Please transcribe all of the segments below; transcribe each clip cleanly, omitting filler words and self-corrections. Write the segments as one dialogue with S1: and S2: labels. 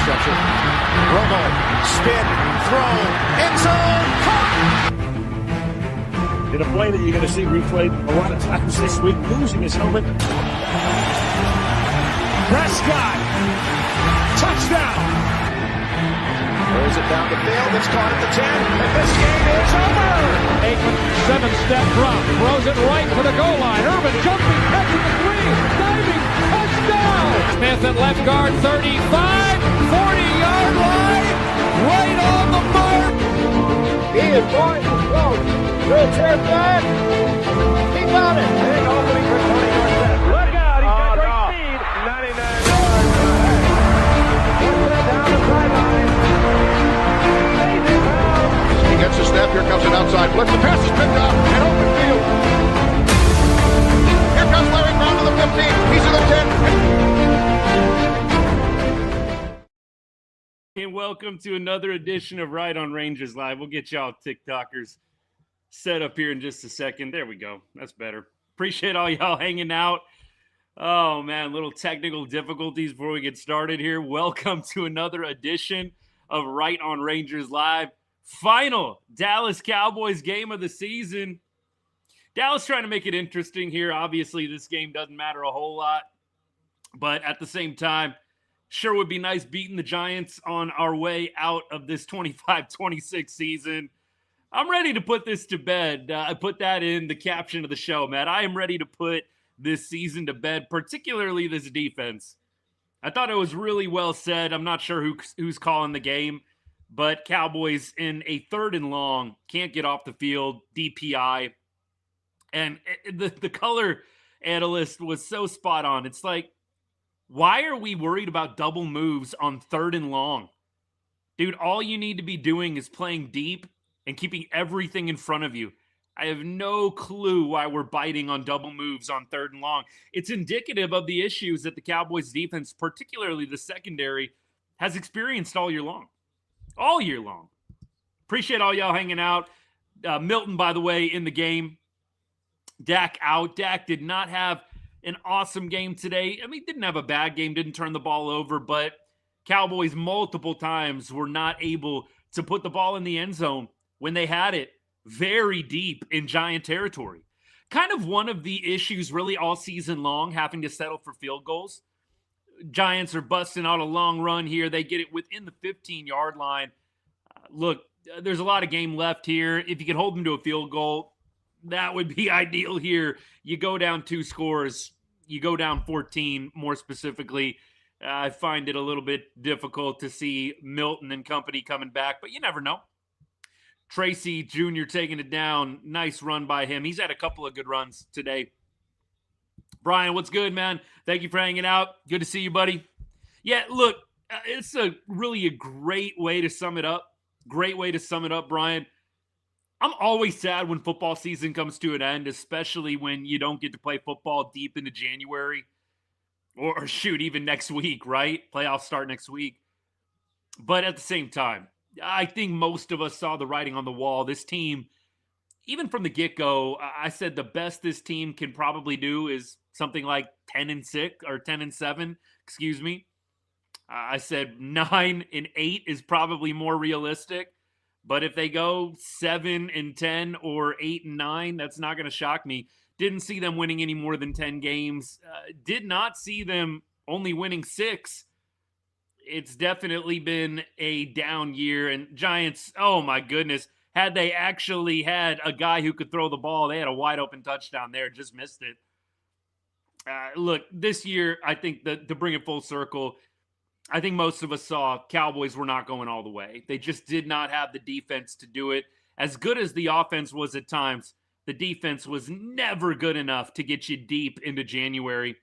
S1: stretcher. Romo, spin, throw, end zone, caught!
S2: In a play that you're going to see replayed a lot of times this week, losing his helmet. Prescott, touchdown!
S1: Throws it down the field, it's caught at the 10, and this game is over!
S3: Aikman, 7-step drop, throws it right for the goal line. Urban jumping, catching the three, diving, touchdown! Smith at left guard, 35, 40-yard line, right on the mark!
S4: He is going to go to a chair back. He got it. Big opening for 20 yards. Look out, he's got great speed. 99 yards. Puts it down the sideline.
S1: He gets the snap, here comes an outside blitz. The pass is picked up in open field. Here comes Larry Brown to the 15. He's to the 10.
S5: And welcome to another edition of Right on Rangers Live. We'll get y'all TikTokers set up here in just a second. There we go. That's better. Appreciate all y'all hanging out. Oh, man, little technical difficulties before we get started here. Welcome to another edition of Right on Rangers Live. Final Dallas Cowboys game of the season. Dallas trying to make it interesting here. Obviously, this game doesn't matter a whole lot. But at the same time, sure would be nice beating the Giants on our way out of this 25-26 season. I'm ready to put this to bed. I put that in the caption of the show, Matt. I am ready to put this season to bed, particularly this defense. I thought it was really well said. I'm not sure who's calling the game, but Cowboys in a 3rd and long can't get off the field, DPI. And the color analyst was so spot on. It's like, why are we worried about double moves on 3rd and long? Dude, all you need to be doing is playing deep and keeping everything in front of you. I have no clue why we're biting on double moves on 3rd and long. It's indicative of the issues that the Cowboys defense, particularly the secondary, has experienced all year long. All year long. Appreciate all y'all hanging out. Milton, by the way, in the game. Dak out. Dak did not have an awesome game today. I mean, didn't have a bad game, didn't turn the ball over, but Cowboys multiple times were not able to put the ball in the end zone when they had it very deep in Giant territory. Kind of one of the issues really all season long, having to settle for field goals. Giants are busting out a long run here. They get it within the 15-yard line. Look, there's a lot of game left here. If you could hold them to a field goal, that would be ideal here. You go down 2 scores. You go down 14, more specifically. I find it a little bit difficult to see Milton and company coming back, but you never know. Tracy Jr. taking it down. Nice run by him. He's had a couple of good runs today. Brian, what's good, man? Thank you for hanging out. Good to see you, buddy. Yeah, look, it's really a great way to sum it up. Great way to sum it up, Brian. I'm always sad when football season comes to an end, especially when you don't get to play football deep into January. Or shoot, even next week, right? Playoffs start next week. But at the same time, I think most of us saw the writing on the wall. This team, even from the get-go, I said the best this team can probably do is something like 10-6 or 10-7, excuse me. I said 9-8 is probably more realistic. But if they go 7-10 or 8-9, that's not going to shock me. Didn't see them winning any more than 10 games. Did not see them only winning 6. It's definitely been a down year. And Giants, oh my goodness, had they actually had a guy who could throw the ball, they had a wide open touchdown there, just missed it. Look, this year, I think that to bring it full circle, I think most of us saw Cowboys were not going all the way. They just did not have the defense to do it. As good as the offense was at times, the defense was never good enough to get you deep into January.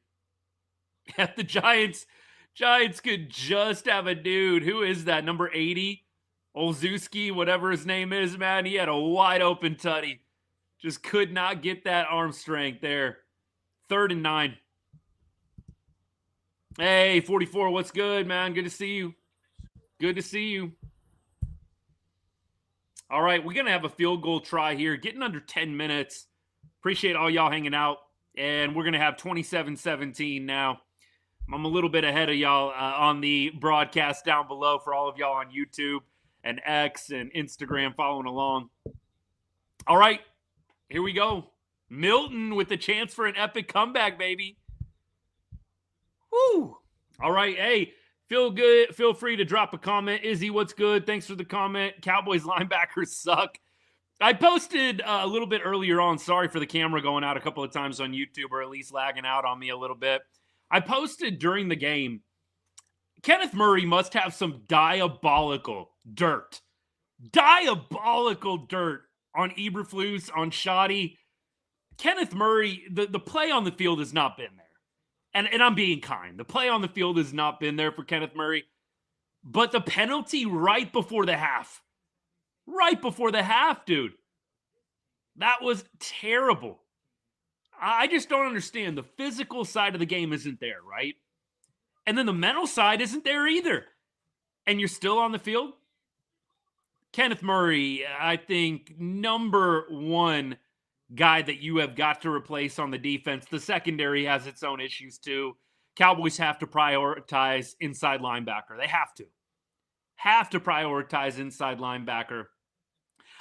S5: If the Giants could just have a dude, who is that, number 80? Olszewski, whatever his name is, man. He had a wide open tutty. Just could not get that arm strength there. 3rd and 9. Hey, 44, what's good, man? Good to see you. Good to see you. All right, we're going to have a field goal try here. Getting under 10 minutes. Appreciate all y'all hanging out. And we're going to have 27-17 now. I'm a little bit ahead of y'all on the broadcast down below for all of y'all on YouTube and X and Instagram following along. All right, here we go. Milton with the chance for an epic comeback, baby. Woo! All right, hey, feel good. Feel free to drop a comment. Izzy, what's good? Thanks for the comment. Cowboys linebackers suck. I posted a little bit earlier on. Sorry for the camera going out a couple of times on YouTube, or at least lagging out on me a little bit. I posted during the game, Kenneth Murray must have some diabolical dirt on Eberflus, on Shoddy. Kenneth Murray, the play on the field has not been there. And I'm being kind. The play on the field has not been there for Kenneth Murray. But the penalty right before the half, dude, that was terrible. I just don't understand. The physical side of the game isn't there, right? And then the mental side isn't there either. And you're still on the field? Kenneth Murray, I think, number one guy that you have got to replace on the defense. The secondary has its own issues too. Cowboys have to prioritize inside linebacker. They have to prioritize inside linebacker.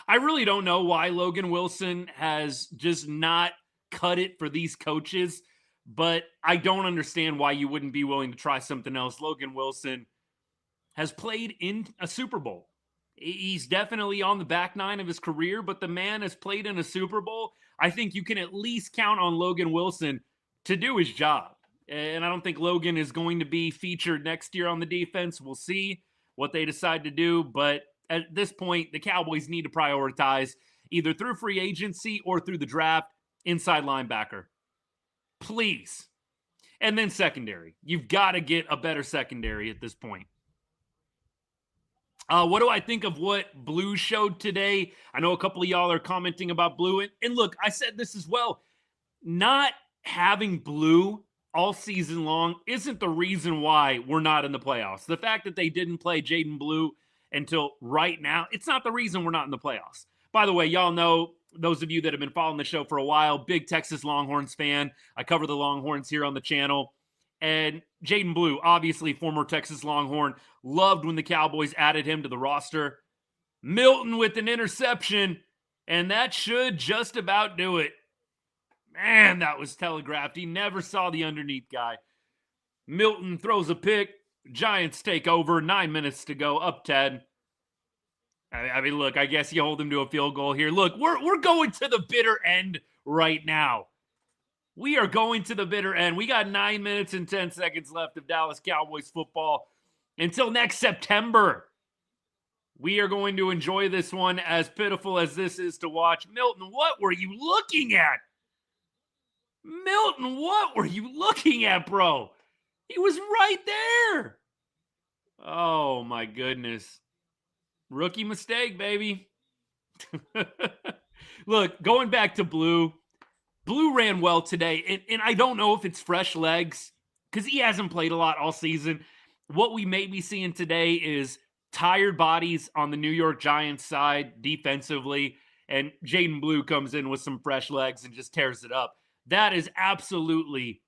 S5: I really don't know why Logan Wilson has just not cut it for these coaches, but I don't understand why you wouldn't be willing to try something else. Logan Wilson has played in a Super Bowl. He's definitely on the back nine of his career, but the man has played in a Super Bowl. I think you can at least count on Logan Wilson to do his job. And I don't think Logan is going to be featured next year on the defense. We'll see what they decide to do. But at this point, the Cowboys need to prioritize either through free agency or through the draft inside linebacker. Please. And then secondary. You've got to get a better secondary at this point. What do I think of what Blue showed today? I know a couple of y'all are commenting about Blue. And look, I said this as well. Not having Blue all season long isn't the reason why we're not in the playoffs. The fact that they didn't play Jaydon Blue until right now, it's not the reason we're not in the playoffs. By the way, y'all know, those of you that have been following the show for a while, big Texas Longhorns fan. I cover the Longhorns here on the channel. And Jaydon Blue, obviously former Texas Longhorn, loved when the Cowboys added him to the roster. Milton with an interception, and that should just about do it. Man, that was telegraphed. He never saw the underneath guy. Milton throws a pick. Giants take over. 9 minutes to go. Up 10. I mean, look, I guess you hold him to a field goal here. Look, we're going to the bitter end right now. We are going to the bitter end. We got 9 minutes and 10 seconds left of Dallas Cowboys football. Until next September, we are going to enjoy this one, as pitiful as this is to watch. Milton, what were you looking at? Milton, what were you looking at, bro? He was right there. Oh, my goodness. Rookie mistake, baby. Look, going back to Blue. Blue ran well today, and I don't know if it's fresh legs because he hasn't played a lot all season. What we may be seeing today is tired bodies on the New York Giants side defensively, and Jaydon Blue comes in with some fresh legs and just tears it up. That is absolutely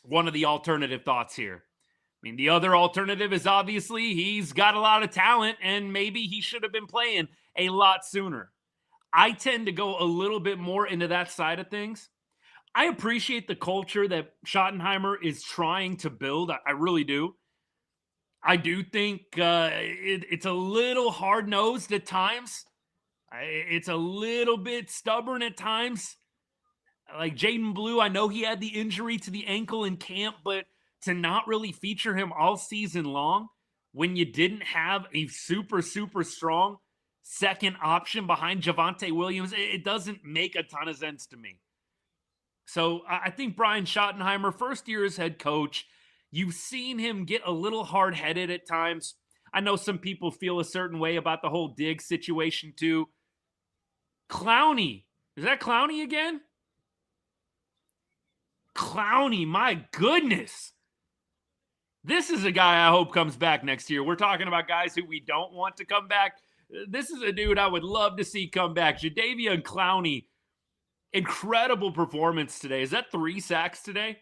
S5: one of the alternative thoughts here. I mean, the other alternative is obviously he's got a lot of talent, and maybe he should have been playing a lot sooner. I tend to go a little bit more into that side of things. I appreciate the culture that Schottenheimer is trying to build. I really do. I do think it's a little hard-nosed at times. It's a little bit stubborn at times. Like Jaydon Blue, I know he had the injury to the ankle in camp, but to not really feature him all season long when you didn't have a super, super strong second option behind Javonte Williams, it doesn't make a ton of sense to me. So I think Brian Schottenheimer, first year as head coach, you've seen him get a little hard-headed at times. I know some people feel a certain way about the whole Diggs situation too. Clowney. Is that Clowney again? Clowney, my goodness. This is a guy I hope comes back next year. We're talking about guys who we don't want to come back. This is a dude I would love to see come back. Jadeveon Clowney, incredible performance today. Is that 3 sacks today?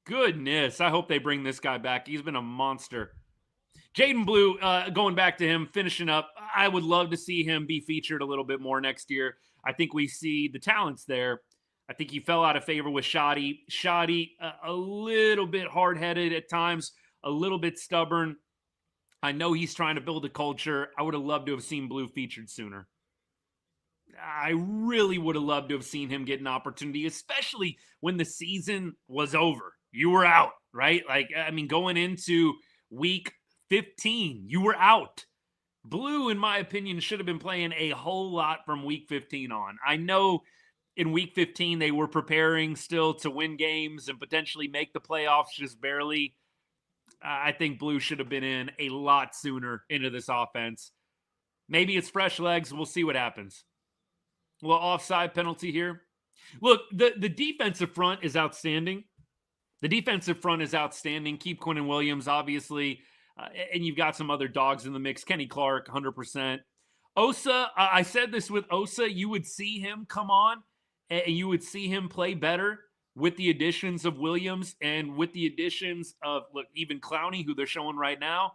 S5: Goodness, I hope they bring this guy back. He's been a monster. Jaydon Blue, going back to him, finishing up, I would love to see him be featured a little bit more next year. I think we see the talents there. I think he fell out of favor with Shoddy. Shoddy, a little bit hard-headed at times, a little bit stubborn. I know he's trying to build a culture. I would have loved to have seen Blue featured sooner. I really would have loved to have seen him get an opportunity, especially when the season was over. You were out, right? Like, I mean, going into week 15, you were out. Blue, in my opinion, should have been playing a whole lot from week 15 on. I know in week 15 they were preparing still to win games and potentially make the playoffs just barely. I think Blue should have been in a lot sooner into this offense. Maybe it's fresh legs. We'll see what happens. A little offside penalty here. Look, the defensive front is outstanding. The defensive front is outstanding. Keep Quinnen Williams, obviously. And you've got some other dogs in the mix. Kenny Clark, 100%. Osa, I said this with Osa. You would see him come on, and you would see him play better with the additions of Williams and with the additions of, look, even Clowney, who they're showing right now.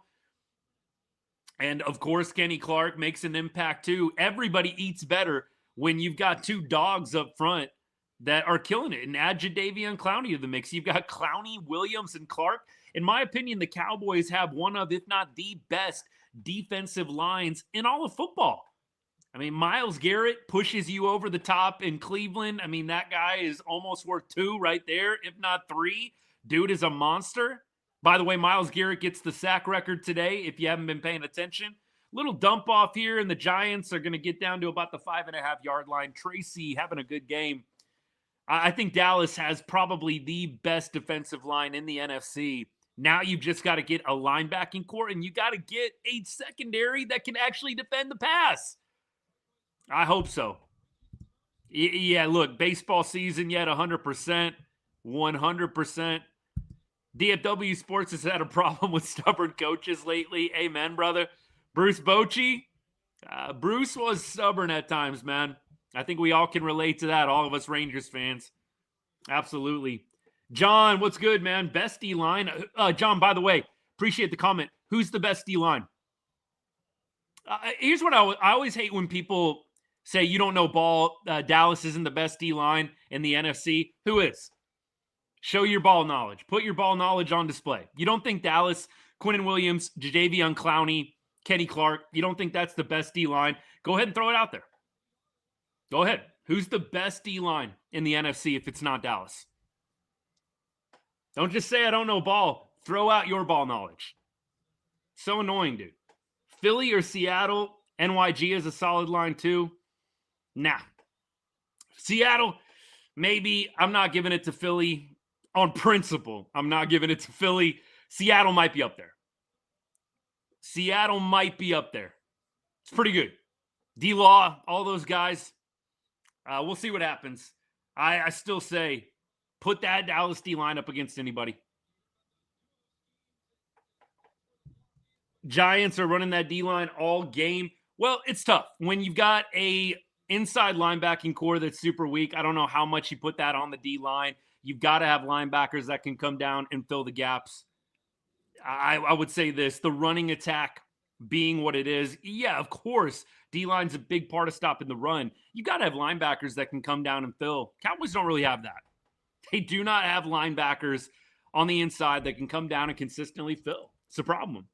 S5: And, of course, Kenny Clark makes an impact, too. Everybody eats better when you've got two dogs up front that are killing it. And add Jadeveon Clowney to the mix. You've got Clowney, Williams, and Clark. In my opinion, the Cowboys have one of, if not the best, defensive lines in all of football. I mean, Myles Garrett pushes you over the top in Cleveland. I mean, that guy is almost worth 2 right there, if not 3. Dude is a monster. By the way, Myles Garrett gets the sack record today, if you haven't been paying attention. Little dump off here, and the Giants are going to get down to about the 5.5-yard line. Tracy having a good game. I think Dallas has probably the best defensive line in the NFC. Now you've just got to get a linebacking core, and you got to get a secondary that can actually defend the pass. I hope so. Yeah, look, baseball season yet 100%. 100%. DFW Sports has had a problem with stubborn coaches lately. Amen, brother. Bruce Bochy. Bruce was stubborn at times, man. I think we all can relate to that, all of us Rangers fans. Absolutely. John, what's good, man? Best D-line. John, by the way, appreciate the comment. Who's the best D-line? Here's what I always hate when people say you don't know ball. Dallas isn't the best D-line in the NFC. Who is? Show your ball knowledge. Put your ball knowledge on display. You don't think Dallas, Quinnen Williams, Jadeveon Clowney, Kenny Clark, you don't think that's the best D-line? Go ahead and throw it out there. Go ahead. Who's the best D-line in the NFC if it's not Dallas? Don't just say I don't know ball. Throw out your ball knowledge. So annoying, dude. Philly or Seattle? NYG is a solid line too. Nah. Seattle, maybe. I'm not giving it to Philly on principle. I'm not giving it to Philly. Seattle might be up there. Seattle might be up there. It's pretty good. D-Law, all those guys. We'll see what happens. I still say put that Dallas D-line up against anybody. Giants are running that D-line all game. Well, it's tough. When you've got a inside linebacking core that's super weak, I don't know how much you put that on the D-line. You've got to have linebackers that can come down and fill the gaps. I would say this, the running attack being what it is, yeah, of course, D-line's a big part of stopping the run. You got to have linebackers that can come down and fill. Cowboys don't really have that. They do not have linebackers on the inside that can come down and consistently fill. It's a problem.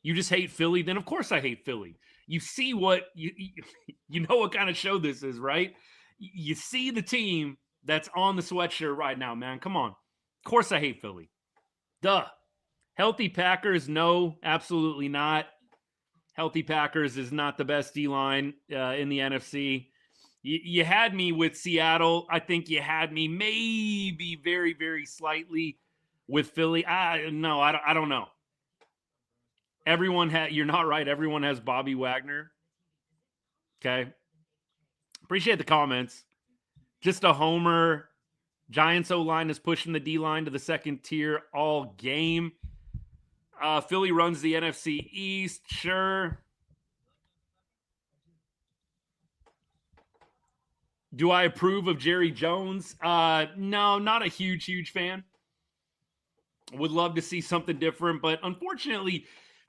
S5: You just hate Philly, then of course I hate Philly. You see what, you know what kind of show this is, right? You see the team that's on the sweatshirt right now, man. Come on. Of course I hate Philly. Duh. Healthy Packers, no, absolutely not. Healthy Packers is not the best D-line in the NFC. You had me with Seattle. I think you had me maybe very, very slightly with Philly. No, I don't know. You're not right. Everyone has Bobby Wagner. Okay. Appreciate the comments. Just a homer. Giants O-line is pushing the D-line to the second tier all game. Philly runs the NFC East. Sure. Do I approve of Jerry Jones? No, not a huge fan. Would love to see something different, but unfortunately,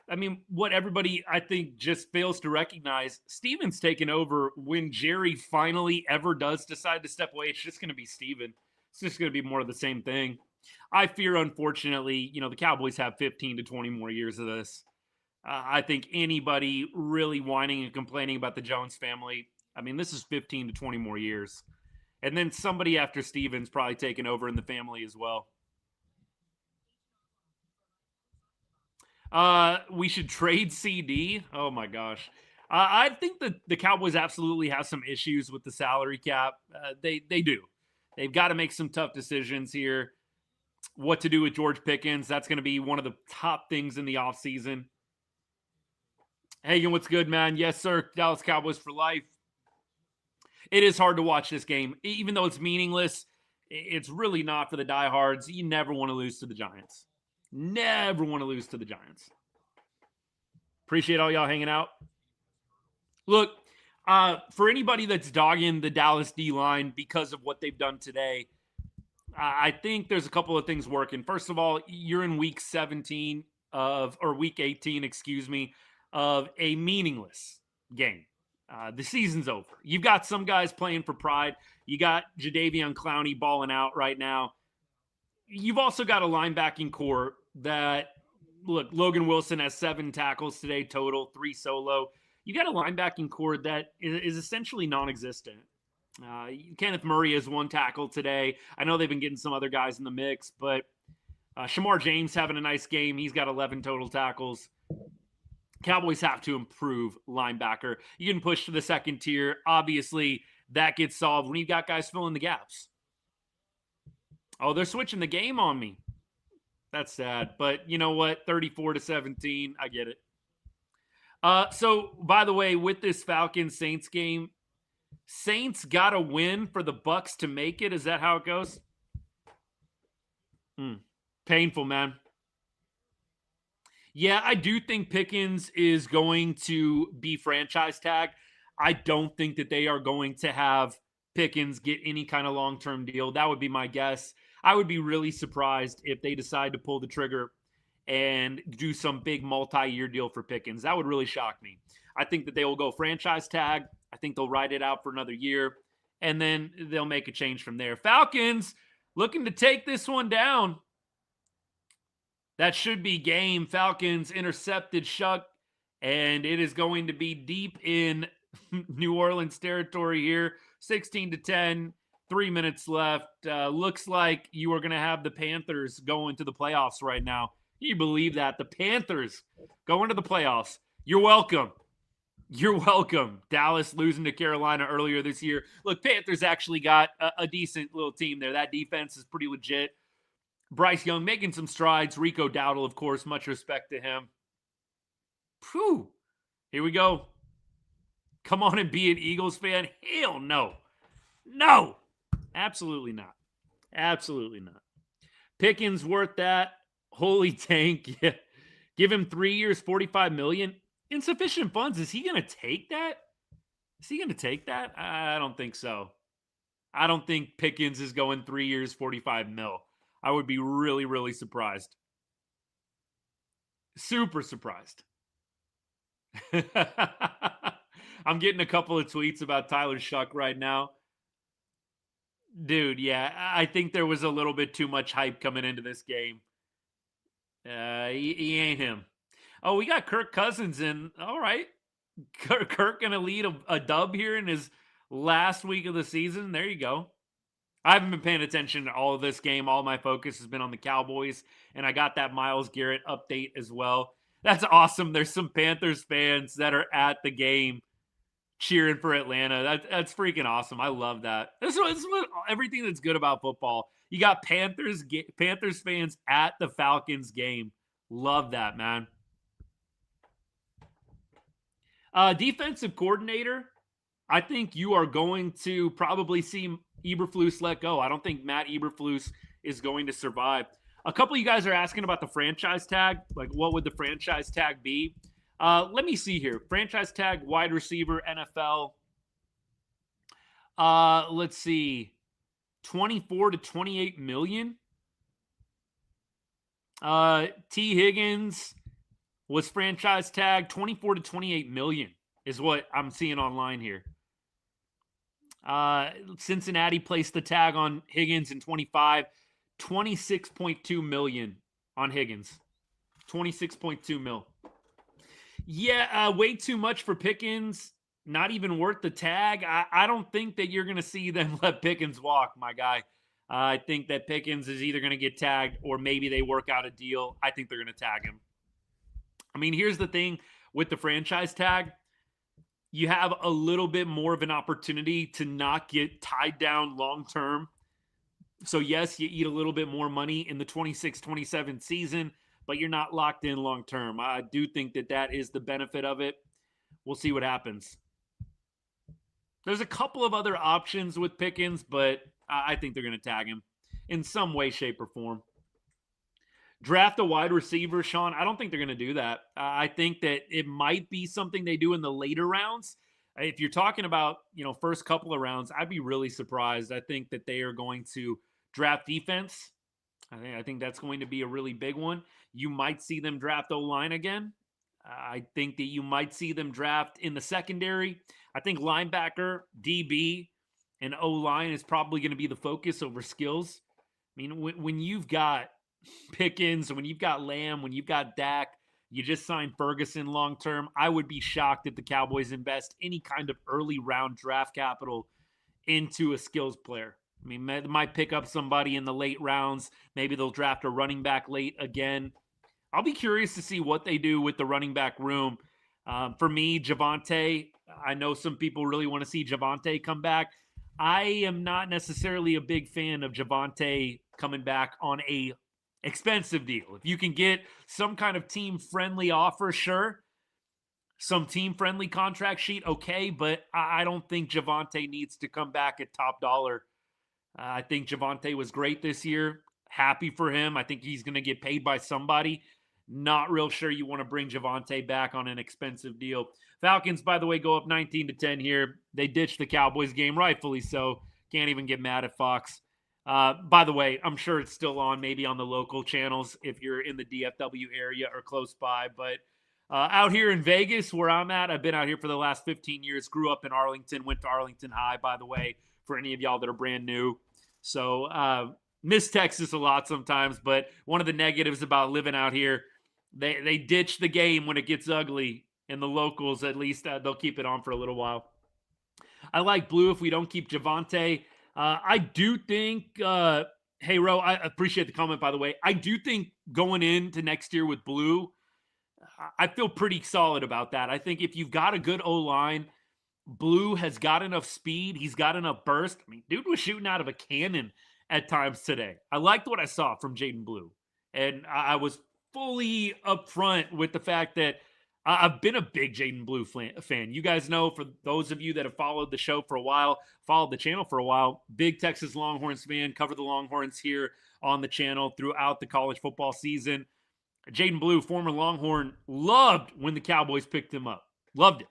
S5: I mean, what everybody, I think, just fails to recognize, Steven's taken over. When Jerry finally ever does decide to step away, it's just going to be Steven. It's just going to be more of the same thing. I fear, unfortunately, the Cowboys have 15 to 20 more years of this. I think anybody really whining and complaining about the Jones family, I mean, this is 15 to 20 more years. And then somebody after Steven's probably taken over in the family as well. We should trade CD. Oh my gosh. I think that the Cowboys absolutely have some issues with the salary cap. They do. They've got to make some tough decisions here. What to do with George Pickens. That's going to be one of the top things in the offseason. Hagen, what's good, man? Yes, sir. Dallas Cowboys for life. It is hard to watch this game. Even though it's meaningless, it's really not for the diehards. You never want to lose to the Giants. Never want to lose to the Giants. Appreciate all y'all hanging out. Look, for anybody that's dogging the Dallas D-line because of what they've done today, I think there's a couple of things working. First of all, you're in week 18, of a meaningless game. The season's over. You've got some guys playing for pride. You got Jadeveon Clowney balling out right now. You've also got a linebacking core that, look, Logan Wilson has 7 tackles today total, 3 solo. You got a linebacking core that is essentially non-existent. Kenneth Murray has 1 tackle today. I know they've been getting some other guys in the mix, but Shamar James having a nice game. He's got 11 total tackles. Cowboys have to improve linebacker. You can push to the second tier. Obviously, that gets solved when you've got guys filling the gaps. Oh, they're switching the game on me. That's sad. But you know what? 34-17. I get it. So, by the way, with this Falcons-Saints game, Saints got to win for the Bucs to make it. Is that how it goes? Painful, man. Yeah, I do think Pickens is going to be franchise tagged. I don't think that they are going to have Pickens get any kind of long-term deal. That would be my guess. I would be really surprised if they decide to pull the trigger and do some big multi-year deal for Pickens. That would really shock me. I think that they will go franchise tag. I think they'll ride it out for another year, and then they'll make a change from there. Falcons looking to take this one down. That should be game. Falcons intercepted Shuck, and it is going to be deep in New Orleans territory here. 16-10, 3 minutes left. Looks like you are going to have the Panthers going to the playoffs right now. Can you believe that? The Panthers going to the playoffs. You're welcome. You're welcome. Dallas losing to Carolina earlier this year. Look, Panthers actually got a decent little team there. That defense is pretty legit. Bryce Young making some strides. Rico Dowdle, of course, much respect to him. Whew. Here we go. Come on and be an Eagles fan? Hell no. No. Absolutely not. Absolutely not. Pickens worth that. Holy tank. Yeah. Give him 3 years, $45 million. Insufficient funds. Is he going to take that? Is he going to take that? I don't think so. I don't think Pickens is going 3 years, $45 million. I would be really, really surprised. Super surprised. I'm getting a couple of tweets about Tyler Shuck right now. Dude, yeah, I think there was a little bit too much hype coming into this game. He ain't him. Oh, we got Kirk Cousins in. All right. Kirk going to lead a dub here in his last week of the season. There you go. I haven't been paying attention to all of this game. All my focus has been on the Cowboys, and I got that Myles Garrett update as well. That's awesome. There's some Panthers fans that are at the game cheering for Atlanta. That's freaking awesome. I love that. This is what everything that's good about football. You got Panthers fans at the Falcons game. Love that, man. Defensive coordinator, I think you are going to probably see Eberflus let go. I don't think Matt Eberflus is going to survive. A couple of you guys are asking about the franchise tag. Like, what would the franchise tag be? Let me see here. Franchise tag, wide receiver, NFL. Let's see. 24 to 28 million. T. Higgins was franchise tagged 24 to 28 million is what I'm seeing online here. Cincinnati placed the tag on Higgins in 25, 26.2 million on Higgins. 26.2 mil. Yeah, way too much for Pickens. Not even worth the tag. I don't think that you're going to see them let Pickens walk, my guy. I think that Pickens is either going to get tagged or maybe they work out a deal. I think they're going to tag him. I mean, here's the thing with the franchise tag. You have a little bit more of an opportunity to not get tied down long term. So, yes, you eat a little bit more money in the 26-27 season, but you're not locked in long term. I do think that that is the benefit of it. We'll see what happens. There's a couple of other options with Pickens, but I think they're going to tag him in some way, shape, or form. Draft a wide receiver, Sean. I don't think they're going to do that. I think that it might be something they do in the later rounds. If you're talking about, first couple of rounds, I'd be really surprised. I think that they are going to draft defense. I think that's going to be a really big one. You might see them draft O-line again. I think that you might see them draft in the secondary. I think linebacker, DB, and O-line is probably going to be the focus over skills. I mean, when you've got Pickens, when you've got Lamb, when you've got Dak, you just signed Ferguson long-term. I would be shocked if the Cowboys invest any kind of early round draft capital into a skills player. I mean, they might pick up somebody in the late rounds. Maybe they'll draft a running back late again. I'll be curious to see what they do with the running back room. For me, Javonte, I know some people really want to see Javonte come back. I am not necessarily a big fan of Javonte coming back on a expensive deal. If you can get some kind of team-friendly offer, sure. Some team-friendly contract sheet, okay. But I don't think Javonte needs to come back at top dollar. I think Javonte was great this year. Happy for him. I think he's going to get paid by somebody. Not real sure you want to bring Javonte back on an expensive deal. Falcons, by the way, go up 19-10 here. They ditched the Cowboys game, rightfully so. Can't even get mad at Fox. By the way, I'm sure it's still on, maybe on the local channels if you're in the DFW area or close by. But out here in Vegas, where I'm at, I've been out here for the last 15 years. Grew up in Arlington, went to Arlington High, by the way, for any of y'all that are brand new. So miss Texas a lot sometimes, but one of the negatives about living out here, they ditch the game when it gets ugly, and the locals, at least, they'll keep it on for a little while. I like Blue if we don't keep Javonte. I do think, hey, Ro, I appreciate the comment, by the way. I do think going into next year with Blue, I feel pretty solid about that. I think if you've got a good O-line, Blue has got enough speed. He's got enough burst. I mean, dude was shooting out of a cannon at times today. I liked what I saw from Jaydon Blue. And I was fully upfront with the fact that I've been a big Jaydon Blue fan. You guys know, for those of you that have followed the show for a while, followed the channel for a while, big Texas Longhorns fan, cover the Longhorns here on the channel throughout the college football season. Jaydon Blue, former Longhorn, loved when the Cowboys picked him up. Loved it.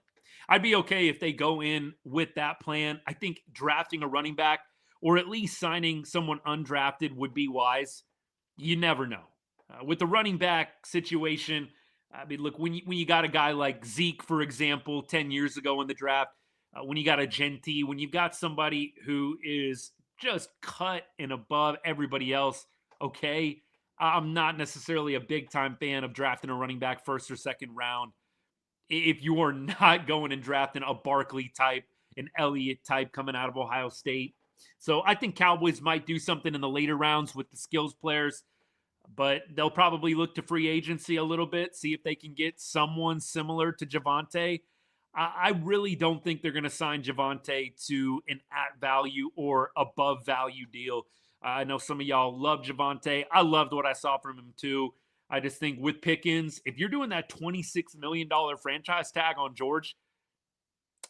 S5: I'd be okay if they go in with that plan. I think drafting a running back or at least signing someone undrafted would be wise. You never know. With the running back situation, I mean, look, when you got a guy like Zeke, for example, 10 years ago in the draft, when you got a Genty, when you've got somebody who is just cut and above everybody else, okay, I'm not necessarily a big-time fan of drafting a running back first or second round if you are not going and drafting a Barkley type, an Elliott type coming out of Ohio State. So I think Cowboys might do something in the later rounds with the skills players, but they'll probably look to free agency a little bit, see if they can get someone similar to Javonte. I really don't think they're going to sign Javonte to an at value or above value deal. I know some of y'all love Javonte. I loved what I saw from him too. I just think with Pickens, if you're doing that $26 million franchise tag on George,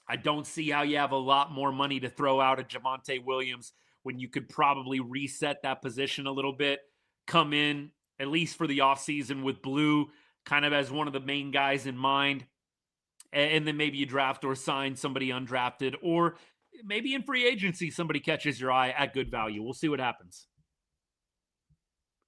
S5: I don't see how you have a lot more money to throw out at Javonte Williams when you could probably reset that position a little bit, come in, at least for the offseason, with Blue kind of as one of the main guys in mind, and then maybe you draft or sign somebody undrafted, or maybe in free agency somebody catches your eye at good value. We'll see what happens.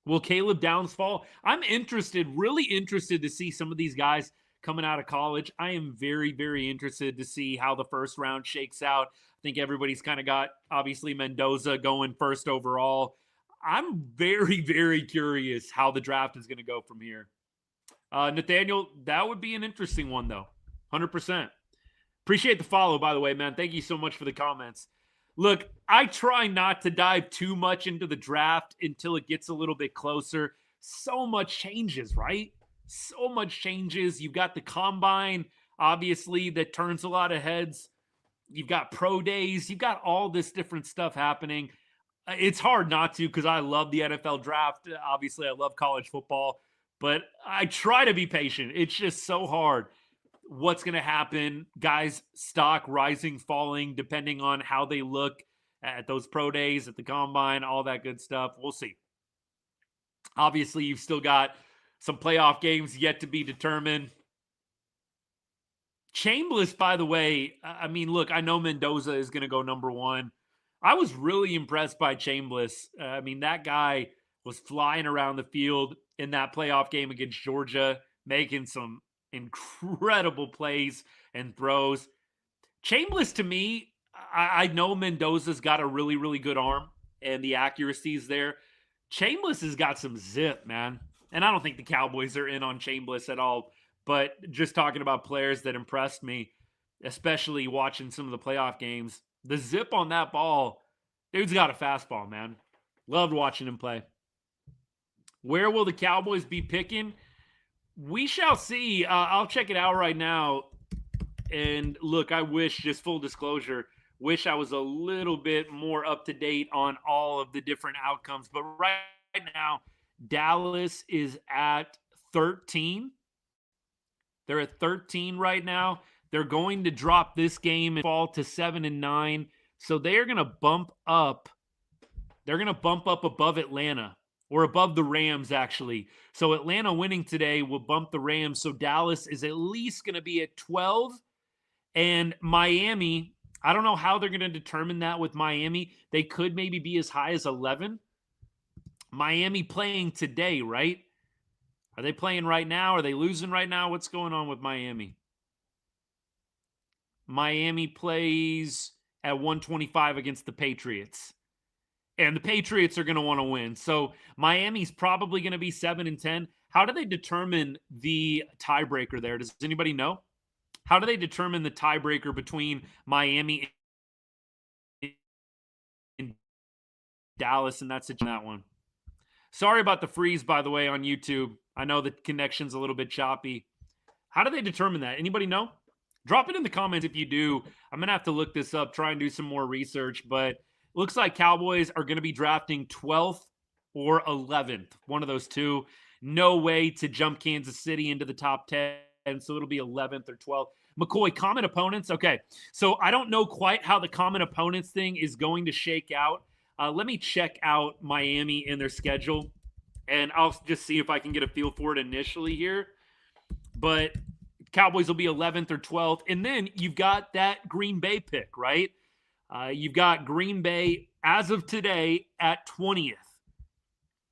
S5: Will Caleb Downs fall? I'm really interested to see some of these guys coming out of college. I am very, very interested to see how the first round shakes out. I think everybody's kind of got, obviously, Mendoza going first overall. I'm very, very curious how the draft is going to go from here. Nathaniel, that would be an interesting one, though. 100%. Appreciate the follow, by the way, man. Thank you so much for the comments. Look, I try not to dive too much into the draft until it gets a little bit closer. So much changes, right? So much changes. You've got the combine, obviously, that turns a lot of heads. You've got pro days. You've got all this different stuff happening. It's hard not to because I love the NFL draft. Obviously, I love college football, but I try to be patient. It's just so hard. What's going to happen? Guys' stock rising, falling, depending on how they look at those pro days, at the combine, all that good stuff. We'll see. Obviously, you've still got some playoff games yet to be determined. Chambliss, by the way, I mean, look, I know Mendoza is going to go number one. I was really impressed by Chambliss. I mean, that guy was flying around the field in that playoff game against Georgia, making some incredible plays and throws. Chambliss, to me, I know Mendoza's got a really, really good arm and the accuracy's there. Chambliss has got some zip, man. And I don't think the Cowboys are in on Chambliss at all. But just talking about players that impressed me, especially watching some of the playoff games, the zip on that ball, dude's got a fastball, man. Loved watching him play. Where will the Cowboys be picking? We shall see. I'll check it out right now. And look, I wish, just full disclosure, wish I was a little bit more up to date on all of the different outcomes. But right now, Dallas is at 13. They're at 13 right now. They're going to drop this game and fall to 7-9. So they are going to bump up. They're going to bump up above Atlanta. Or above the Rams, actually. So Atlanta winning today will bump the Rams. So Dallas is at least going to be at 12. And Miami, I don't know how they're going to determine that with Miami. They could maybe be as high as 11. Miami playing today, right? Are they playing right now? Are they losing right now? What's going on with Miami? Miami plays at 125 against the Patriots. And the Patriots are going to want to win. So Miami's probably going to be 7-10. How do they determine the tiebreaker there? Does anybody know? How do they determine the tiebreaker between Miami and Dallas? And that's that one. Sorry about the freeze, by the way, on YouTube. I know the connection's a little bit choppy. How do they determine that? Anybody know? Drop it in the comments if you do. I'm going to have to look this up, try and do some more research, but looks like Cowboys are going to be drafting 12th or 11th, one of those two. No way to jump Kansas City into the top 10, so it'll be 11th or 12th. McCoy, common opponents? Okay, so I don't know quite how the common opponents thing is going to shake out. Let me check out Miami and their schedule, and I'll just see if I can get a feel for it initially here. But Cowboys will be 11th or 12th, and then you've got that Green Bay pick, right? You've got Green Bay, as of today, at 20th.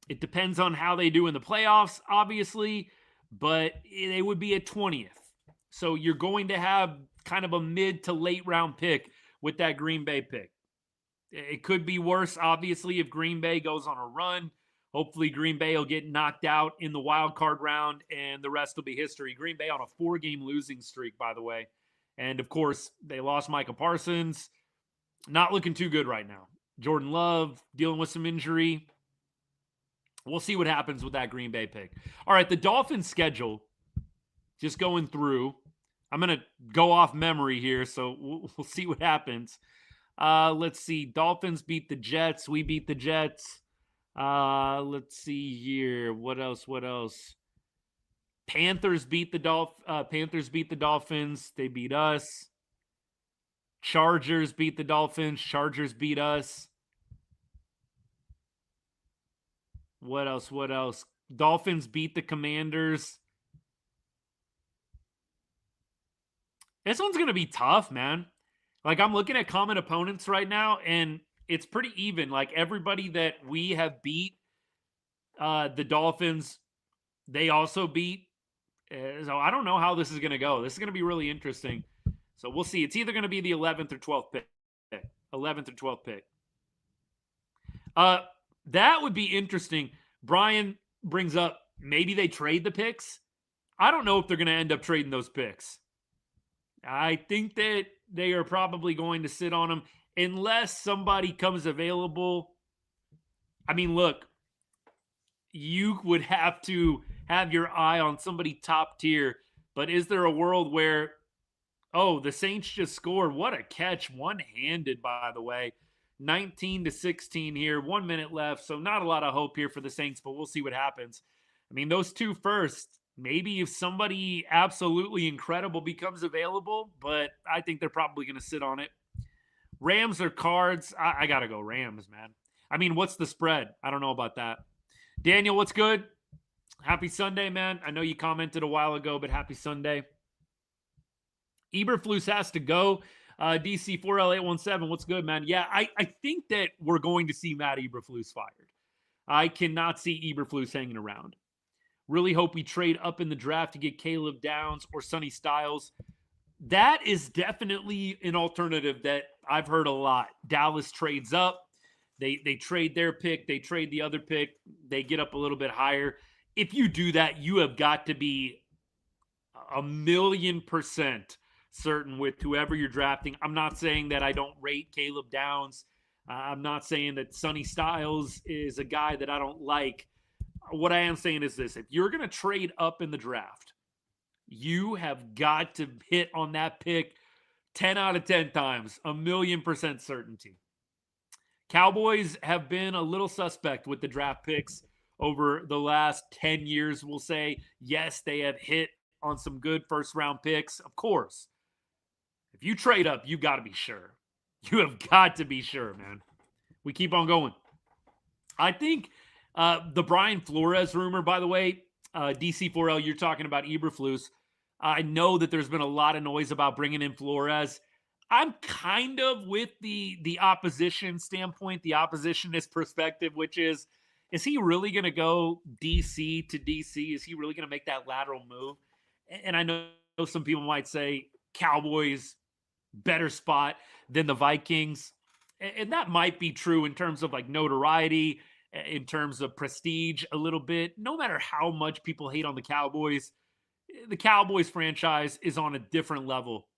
S5: It depends on how they do in the playoffs, obviously, but they would be at 20th. So you're going to have kind of a mid to late round pick with that Green Bay pick. It could be worse, obviously, if Green Bay goes on a run. Hopefully Green Bay will get knocked out in the wild card round, and the rest will be history. Green Bay on a 4-game losing streak, by the way. And, of course, they lost Micah Parsons. Not looking too good right now. Jordan Love dealing with some injury. We'll see what happens with that Green Bay pick. All right, the Dolphins schedule, just going through. I'm going to go off memory here, so we'll see what happens. Let's see. Dolphins beat the Jets. We beat the Jets. Let's see here. What else? Panthers beat the Dolphins. They beat us. Chargers beat the Dolphins. Chargers beat us. What else? Dolphins beat the Commanders. This one's going to be tough, man. Like, I'm looking at common opponents right now, and it's pretty even. Like, everybody that we have beat The Dolphins, they also beat. So I don't know how this is going to go. This is going to be really interesting. So we'll see. It's either going to be the 11th or 12th pick. 11th or 12th pick. That would be interesting. Brian brings up maybe they trade the picks. I don't know if they're going to end up trading those picks. I think that they are probably going to sit on them unless somebody comes available. I mean, look, you would have to have your eye on somebody top tier, but is there a world where, oh, the Saints just scored? What a catch, one-handed, by the way. 19-16 here, 1 minute left, so not a lot of hope here for the Saints, but we'll see what happens. I mean, those two first, maybe if somebody absolutely incredible becomes available, but I think they're probably going to sit on it. Rams or Cards? I got to go Rams, man. I mean, what's the spread? I don't know about that. Daniel, what's good? Happy Sunday, man. I know you commented a while ago, but happy Sunday. Eberflus has to go. DC4L817, what's good, man? Yeah, I think that we're going to see Matt Eberflus fired. I cannot see Eberflus hanging around. Really hope we trade up in the draft to get Caleb Downs or Sonny Styles. That is definitely an alternative that I've heard a lot. Dallas trades up. They trade their pick. They trade the other pick. They get up a little bit higher. If you do that, you have got to be 1,000,000% certain with whoever you're drafting. I'm not saying that I don't rate Caleb Downs. I'm not saying that Sonny Styles is a guy that I don't like. What I am saying is this. If you're going to trade up in the draft, you have got to hit on that pick 10 out of 10 times, 1,000,000% certainty. Cowboys have been a little suspect with the draft picks over the last 10 years, we'll say. Yes, they have hit on some good first-round picks, of course. If you trade up, you got to be sure. You have got to be sure, man. We keep on going. I think the Brian Flores rumor, by the way, DC4L, you're talking about Eberflus. I know that there's been a lot of noise about bringing in Flores. I'm kind of with the opposition standpoint, the oppositionist perspective, which is he really going to go DC to DC? Is he really going to make that lateral move? And I know some people might say Cowboys, better spot than the Vikings. And that might be true in terms of like notoriety, in terms of prestige a little bit. No matter how much people hate on the Cowboys franchise is on a different level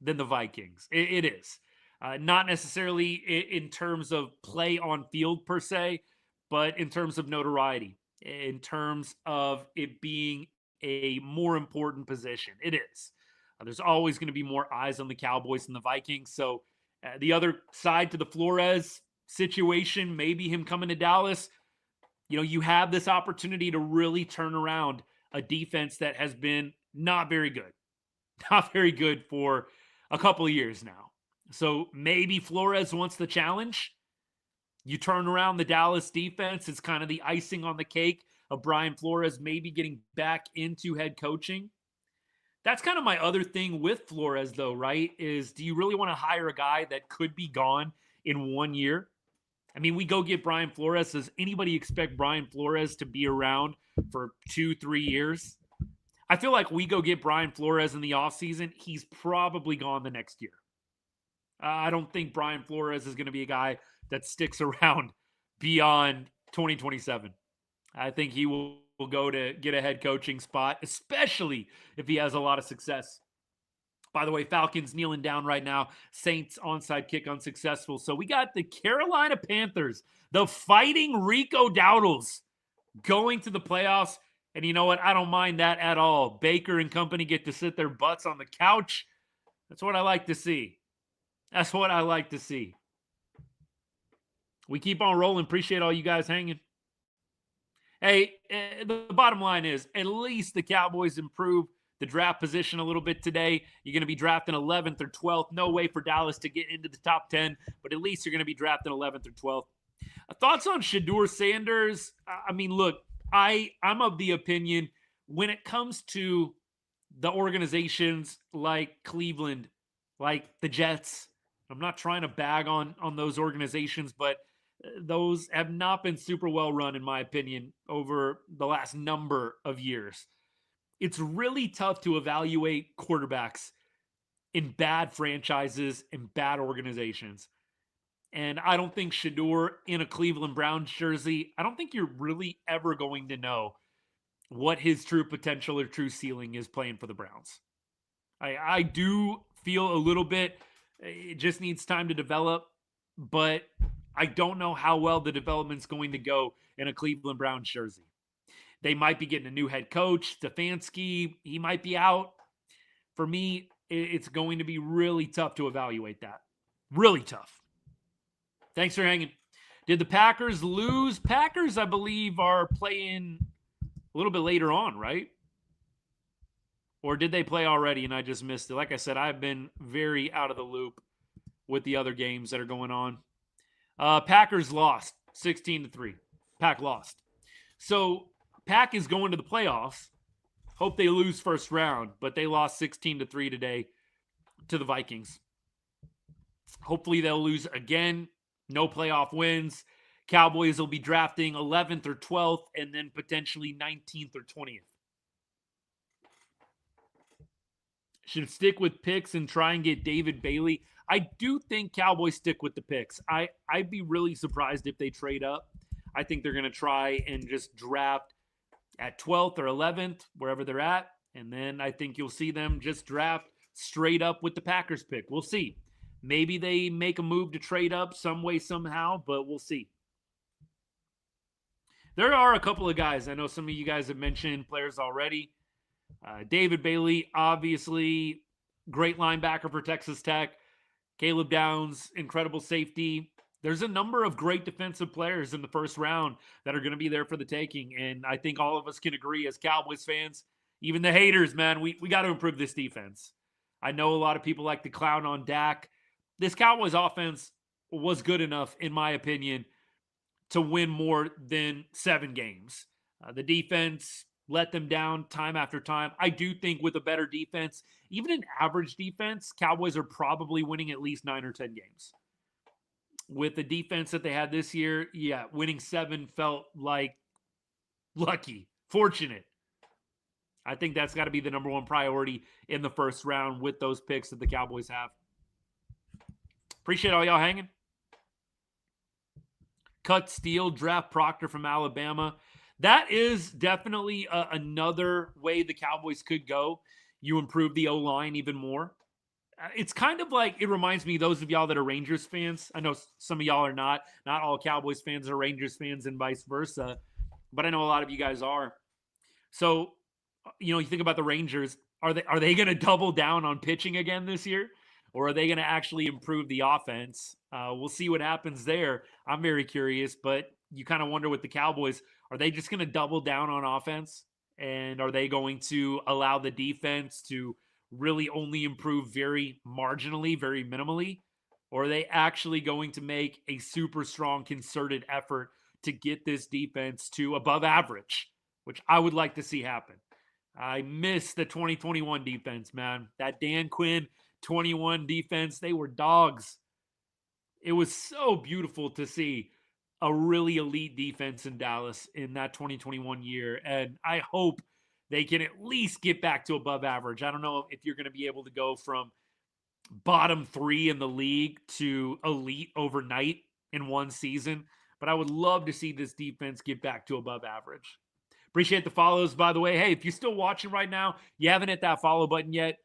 S5: than the Vikings. It is. Not necessarily in terms of play on field per se, but in terms of notoriety, in terms of it being a more important position. It is. There's always going to be more eyes on the Cowboys than the Vikings. So the other side to the Flores situation, maybe him coming to Dallas, you have this opportunity to really turn around a defense that has been not very good for a couple of years now. So maybe Flores wants the challenge. You turn around the Dallas defense. It's kind of the icing on the cake of Brian Flores maybe getting back into head coaching. That's kind of my other thing with Flores, though, right? Is do you really want to hire a guy that could be gone in 1 year? I mean, we go get Brian Flores. Does anybody expect Brian Flores to be around for 2-3 years? I feel like we go get Brian Flores in the offseason. He's probably gone the next year. I don't think Brian Flores is going to be a guy that sticks around beyond 2027. I think he will go to get a head coaching spot, especially if he has a lot of success. By the way, Falcons kneeling down right now. Saints onside kick unsuccessful. So we got the Carolina Panthers, the Fighting Rico Dowdles, going to the playoffs. And you know what? I don't mind that at all. Baker and company get to sit their butts on the couch. That's what I like to see. That's what I like to see. We keep on rolling. Appreciate all you guys hanging. Hey, the bottom line is at least the Cowboys improve the draft position a little bit today. You're going to be drafting 11th or 12th. No way for Dallas to get into the top 10, but at least you're going to be drafting 11th or 12th. Thoughts on Shedeur Sanders? I mean, look, I'm of the opinion when it comes to the organizations like Cleveland, like the Jets, I'm not trying to bag on those organizations, but those have not been super well run, in my opinion, over the last number of years. It's really tough to evaluate quarterbacks in bad franchises and bad organizations. And I don't think Shador in a Cleveland Browns jersey, I don't think you're really ever going to know what his true potential or true ceiling is playing for the Browns. I do feel a little bit, it just needs time to develop, but I don't know how well the development's going to go in a Cleveland Browns jersey. They might be getting a new head coach, Stefanski, he might be out. For me, it's going to be really tough to evaluate that. Really tough. Thanks for hanging. Did the Packers lose? Packers, I believe, are playing a little bit later on, right? Or did they play already and I just missed it? Like I said, I've been very out of the loop with the other games that are going on. Packers lost 16-3. Pack lost. So Pack is going to the playoffs. Hope they lose first round, but they lost 16-3 today to the Vikings. Hopefully they'll lose again. No playoff wins. Cowboys will be drafting 11th or 12th and then potentially 19th or 20th. Should stick with picks and try and get David Bailey. I do think Cowboys stick with the picks. I'd be really surprised if they trade up. I think they're going to try and just draft at 12th or 11th, wherever they're at. And then I think you'll see them just draft straight up with the Packers pick. We'll see. Maybe they make a move to trade up some way, somehow, but we'll see. There are a couple of guys. I know some of you guys have mentioned players already. David Bailey, obviously, great linebacker for Texas Tech. Caleb Downs, incredible safety. There's a number of great defensive players in the first round that are going to be there for the taking. And I think all of us can agree as Cowboys fans, even the haters, man, we got to improve this defense. I know a lot of people like to clown on Dak. This Cowboys offense was good enough, in my opinion, to win more than 7 games. The defense let them down time after time. I do think with a better defense, even an average defense, Cowboys are probably winning at least 9 or 10 games. With the defense that they had this year, yeah, winning 7 felt like lucky, fortunate. I think that's got to be the number one priority in the first round with those picks that the Cowboys have. Appreciate all y'all hanging. Cut Steele, draft Proctor from Alabama. That is definitely another way the Cowboys could go. You improve the O-line even more. It's kind of like, it reminds me, those of y'all that are Rangers fans, I know some of y'all are not. Not all Cowboys fans are Rangers fans and vice versa, but I know a lot of you guys are. So, you think about the Rangers. Are they going to double down on pitching again this year? Or are they going to actually improve the offense? We'll see what happens there. I'm very curious, but you kind of wonder with the Cowboys, are they just going to double down on offense? And are they going to allow the defense to really only improve very marginally, very minimally? Or are they actually going to make a super strong concerted effort to get this defense to above average, which I would like to see happen? I miss the 2021 defense, man. That Dan Quinn 21 defense, they were dogs. It was so beautiful to see a really elite defense in Dallas in that 2021 year. And I hope they can at least get back to above average. I don't know if you're going to be able to go from bottom 3 in the league to elite overnight in one season, but I would love to see this defense get back to above average. Appreciate the follows, by the way. Hey, if you're still watching right now, you haven't hit that follow button yet.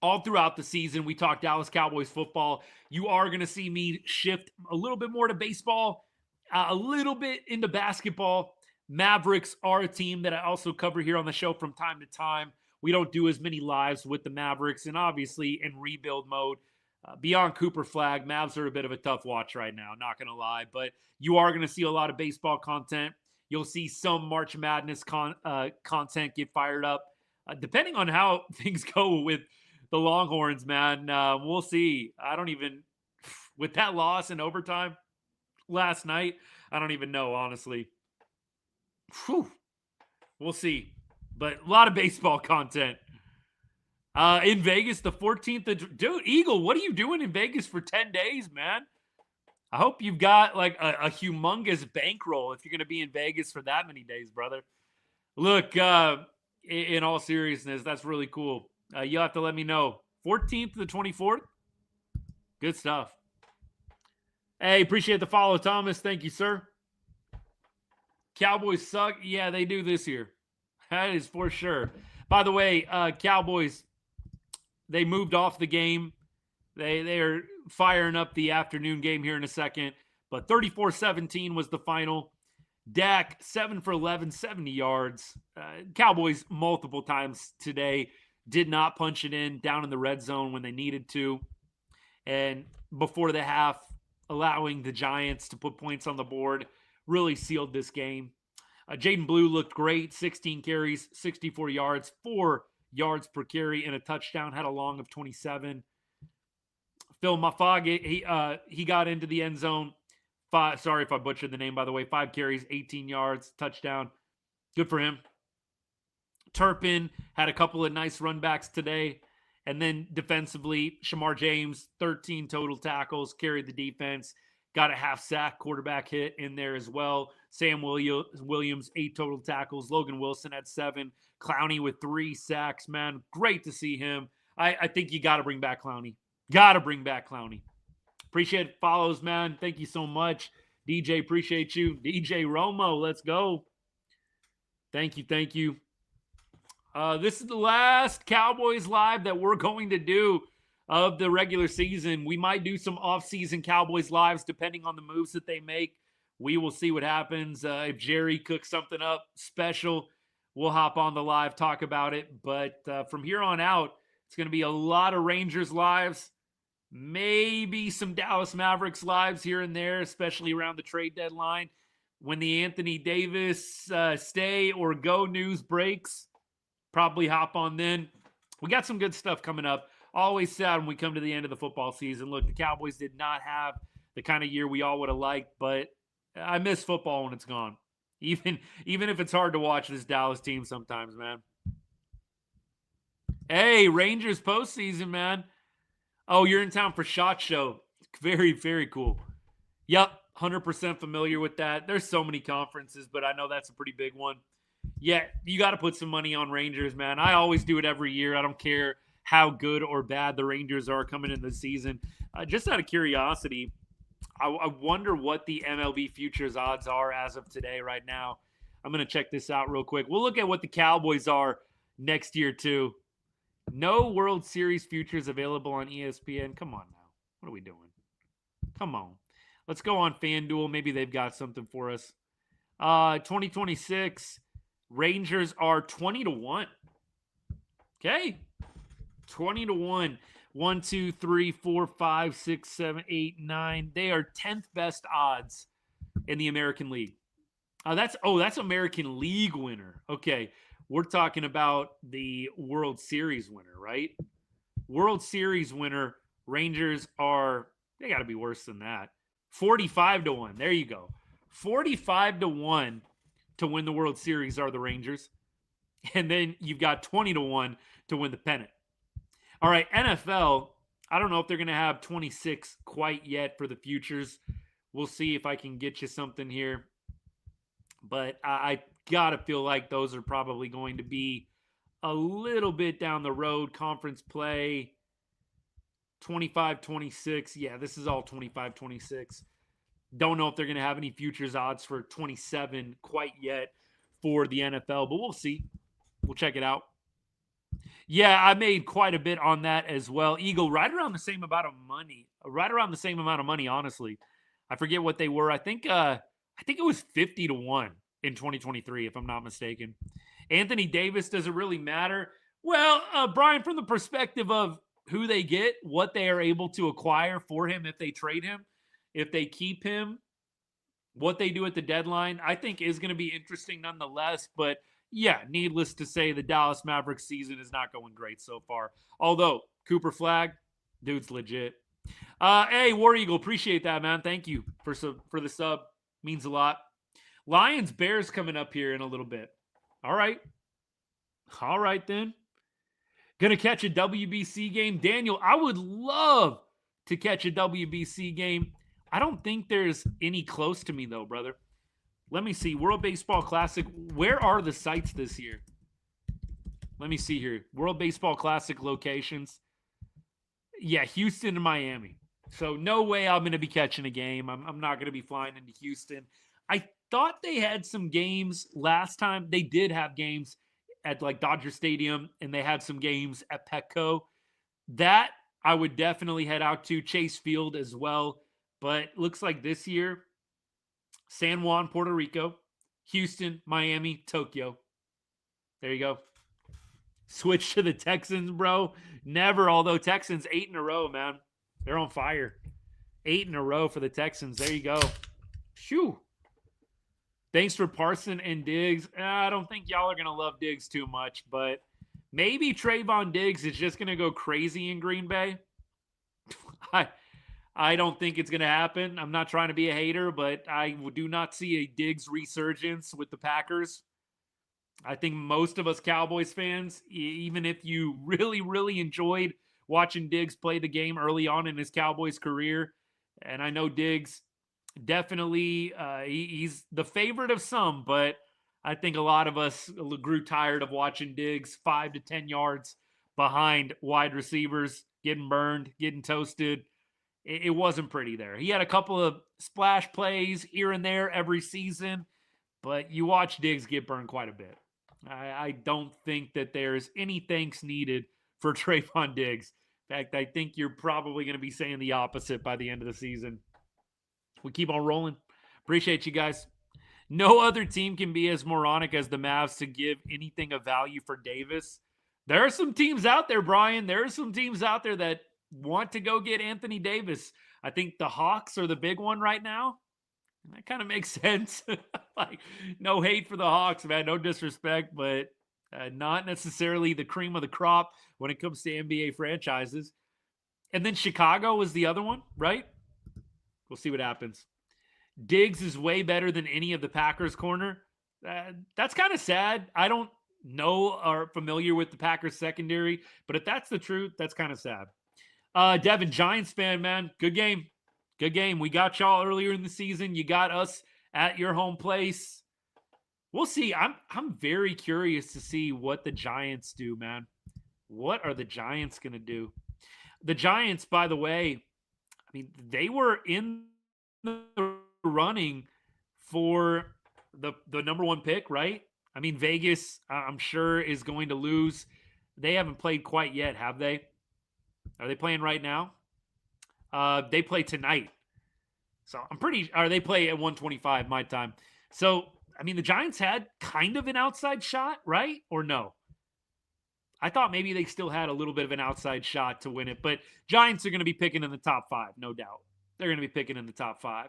S5: All throughout the season, we talk Dallas Cowboys football. You are going to see me shift a little bit more to baseball, a little bit into basketball. Mavericks are a team that I also cover here on the show from time to time. We don't do as many lives with the Mavericks, and obviously in rebuild mode. Beyond Cooper Flag, Mavs are a bit of a tough watch right now, not going to lie. But you are going to see a lot of baseball content. You'll see some March Madness content get fired up. Depending on how things go with the Longhorns, man, we'll see. With that loss in overtime last night, I don't even know, honestly. Whew. We'll see. But a lot of baseball content. In Vegas, the 14th. Dude, Eagle, what are you doing in Vegas for 10 days, man? I hope you've got like a humongous bankroll if you're going to be in Vegas for that many days, brother. Look, in all seriousness, that's really cool. You'll have to let me know. 14th to the 24th? Good stuff. Hey, appreciate the follow, Thomas. Thank you, sir. Cowboys suck. Yeah, they do this year. That is for sure. By the way, Cowboys, they moved off the game. They are firing up the afternoon game here in a second. But 34-17 was the final. Dak, 7 for 11, 70 yards. Cowboys multiple times today did not punch it in down in the red zone when they needed to. And before the half, allowing the Giants to put points on the board really sealed this game. Jaydon Blue looked great. 16 carries, 64 yards, 4 yards per carry, and a touchdown. Had a long of 27. Phil Mafag, he got into the end zone. Sorry if I butchered the name, by the way. 5 carries, 18 yards, touchdown. Good for him. Turpin had a couple of nice run backs today. And then defensively, Shamar James, 13 total tackles, carried the defense. Got a half sack quarterback hit in there as well. Sam Williams, 8 total tackles. Logan Wilson had 7. Clowney with 3 sacks, man. Great to see him. I think you got to bring back Clowney. Got to bring back Clowney. Appreciate it. Follows, man. Thank you so much. DJ, appreciate you. DJ Romo, let's go. Thank you. Thank you. This is the last Cowboys Live that we're going to do of the regular season. We might do some off-season Cowboys Lives depending on the moves that they make. We will see what happens. If Jerry cooks something up special, we'll hop on the live, talk about it. But from here on out, it's going to be a lot of Rangers Lives, maybe some Dallas Mavericks Lives here and there, especially around the trade deadline. When the Anthony Davis stay or go news breaks, probably hop on then. We got some good stuff coming up. Always sad when we come to the end of the football season. Look, the Cowboys did not have the kind of year we all would have liked, but I miss football when it's gone. Even if it's hard to watch this Dallas team sometimes, man. Hey, Rangers postseason, man. Oh, you're in town for SHOT Show. Very, very cool. Yep, 100% familiar with that. There's so many conferences, but I know that's a pretty big one. Yeah, you got to put some money on Rangers, man. I always do it every year. I don't care how good or bad the Rangers are coming into the season. Just out of curiosity, I wonder what the MLB futures odds are as of today right now. I'm going to check this out real quick. We'll look at what the Cowboys are next year, too. No World Series futures available on ESPN. Come on now. What are we doing? Come on. Let's go on FanDuel. Maybe they've got something for us. 2026, Rangers are 20-1. Okay. 20-1. 1, 2, 3, 4, 5, 6, 7, 8, 9. They are 10th best odds in the American League. That's American League winner. Okay. We're talking about the World Series winner, right? World Series winner, Rangers they got to be worse than that. 45-1. There you go. 45-1 to win the World Series are the Rangers. And then you've got 20-1 to win the pennant. All right, NFL, I don't know if they're going to have 26 quite yet for the futures. We'll see if I can get you something here. But I got to feel like those are probably going to be a little bit down the road. Conference play, 25-26. Yeah, this is all 25-26. Don't know if they're going to have any futures odds for 27 quite yet for the NFL, but we'll see. We'll check it out. Yeah, I made quite a bit on that as well. Eagle, right around the same amount of money. Honestly. I forget what they were. I think it was 50-1 in 2023, if I'm not mistaken. Anthony Davis, does it really matter? Well, Brian, from the perspective of who they get, what they are able to acquire for him if they trade him, if they keep him, what they do at the deadline, I think is going to be interesting nonetheless. But yeah, needless to say, the Dallas Mavericks season is not going great so far. Although, Cooper Flag, dude's legit. Hey, War Eagle, appreciate that, man. Thank you for the sub. Means a lot. Lions Bears coming up here in a little bit. All right then. Gonna catch a WBC game. Daniel, I would love to catch a WBC game. I don't think there's any close to me, though, brother. Let me see. World Baseball Classic. Where are the sites this year? Let me see here. World Baseball Classic locations. Yeah, Houston and Miami. So no way I'm going to be catching a game. I'm not going to be flying into Houston. I thought they had some games last time. They did have games at like Dodger Stadium, and they had some games at Petco. That I would definitely head out to. Chase Field as well. But looks like this year, San Juan, Puerto Rico, Houston, Miami, Tokyo. There you go. Switch to the Texans, bro. Never, although Texans 8 in a row, man. They're on fire. 8 in a row for the Texans. There you go. Phew. Thanks for Parson and Diggs. I don't think y'all are going to love Diggs too much, but maybe Trayvon Diggs is just going to go crazy in Green Bay. I don't think it's going to happen. I'm not trying to be a hater, but I do not see a Diggs resurgence with the Packers. I think most of us Cowboys fans, even if you really, really enjoyed watching Diggs play the game early on in his Cowboys career, and I know Diggs definitely, he's the favorite of some, but I think a lot of us grew tired of watching Diggs 5 to 10 yards behind wide receivers, getting burned, getting toasted. It wasn't pretty there. He had a couple of splash plays here and there every season, but you watch Diggs get burned quite a bit. I don't think that there's any thanks needed for Trayvon Diggs. In fact, I think you're probably going to be saying the opposite by the end of the season. We keep on rolling. Appreciate you guys. No other team can be as moronic as the Mavs to give anything of value for Davis. There are some teams out there, Brian. There are some teams out there that want to go get Anthony Davis. I think the Hawks are the big one right now. And that kind of makes sense. Like, no hate for the Hawks, man. No disrespect, but not necessarily the cream of the crop when it comes to NBA franchises. And then Chicago was the other one, right? We'll see what happens. Diggs is way better than any of the Packers corner. That's kind of sad. I don't know or familiar with the Packers secondary, but if that's the truth, that's kind of sad. Devin, Giants fan, man. Good game. Good game. We got y'all earlier in the season. You got us at your home place. We'll see. I'm very curious to see what the Giants do, man. What are the Giants going to do? The Giants, by the way, I mean, they were in the running for the number one pick, right? I mean, Vegas, I'm sure, is going to lose. They haven't played quite yet, have they? Are they playing right now? They play tonight. So they play at 1:25 my time. So, I mean, the Giants had kind of an outside shot, right? Or no? I thought maybe they still had a little bit of an outside shot to win it, but Giants are going to be picking in the top 5, no doubt. They're going to be picking in the top 5.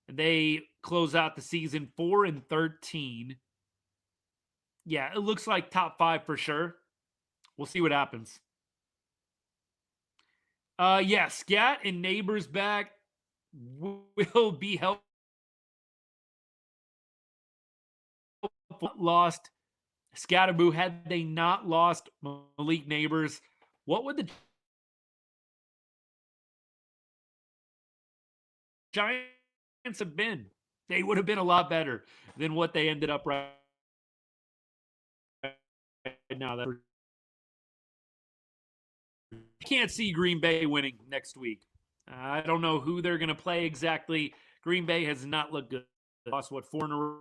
S5: And they close out the season 4-13. Yeah, it looks like top 5 for sure. We'll see what happens. Yeah, Scat and Neighbors back will be helpful. Lost Scatterboo. Had they not lost Malik Neighbors, what would the Giants have been? They would have been a lot better than what they ended up right now. I can't see Green Bay winning next week. I don't know who they're going to play exactly. Green Bay has not looked good. Lost, 4 in a row?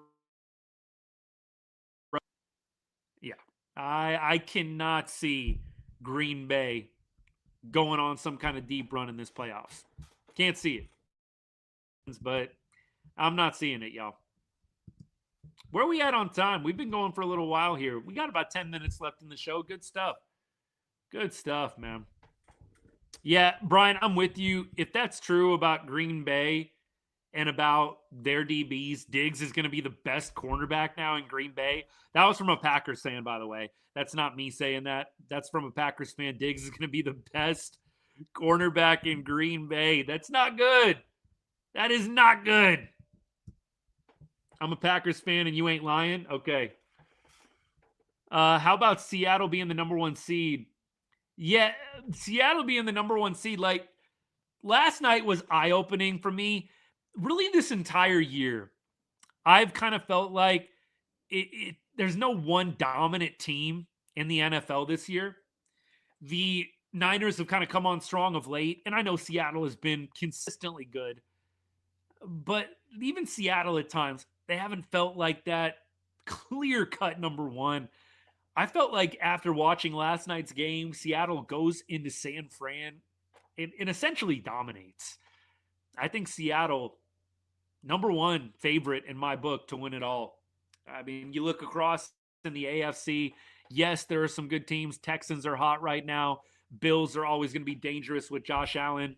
S5: Yeah. I cannot see Green Bay going on some kind of deep run in this playoffs. Can't see it. But I'm not seeing it, y'all. Where are we at on time? We've been going for a little while here. We got about 10 minutes left in the show. Good stuff. Good stuff, man. Yeah, Brian, I'm with you. If that's true about Green Bay and about their DBs, Diggs is going to be the best cornerback now in Green Bay. That was from a Packers fan, by the way. That's not me saying that. That's from a Packers fan. Diggs is going to be the best cornerback in Green Bay. That's not good. That is not good. I'm a Packers fan and you ain't lying? Okay. How about Seattle being the number 1 seed? Yeah, Seattle being the number 1 seed, like last night was eye-opening for me. Really, this entire year, I've kind of felt like there's no one dominant team in the NFL this year. The Niners have kind of come on strong of late, and I know Seattle has been consistently good. But even Seattle at times, they haven't felt like that clear-cut number one. I felt like after watching last night's game, Seattle goes into San Fran and essentially dominates. I think Seattle, number one favorite in my book to win it all. I mean, you look across in the AFC, yes, there are some good teams. Texans are hot right now. Bills are always going to be dangerous with Josh Allen.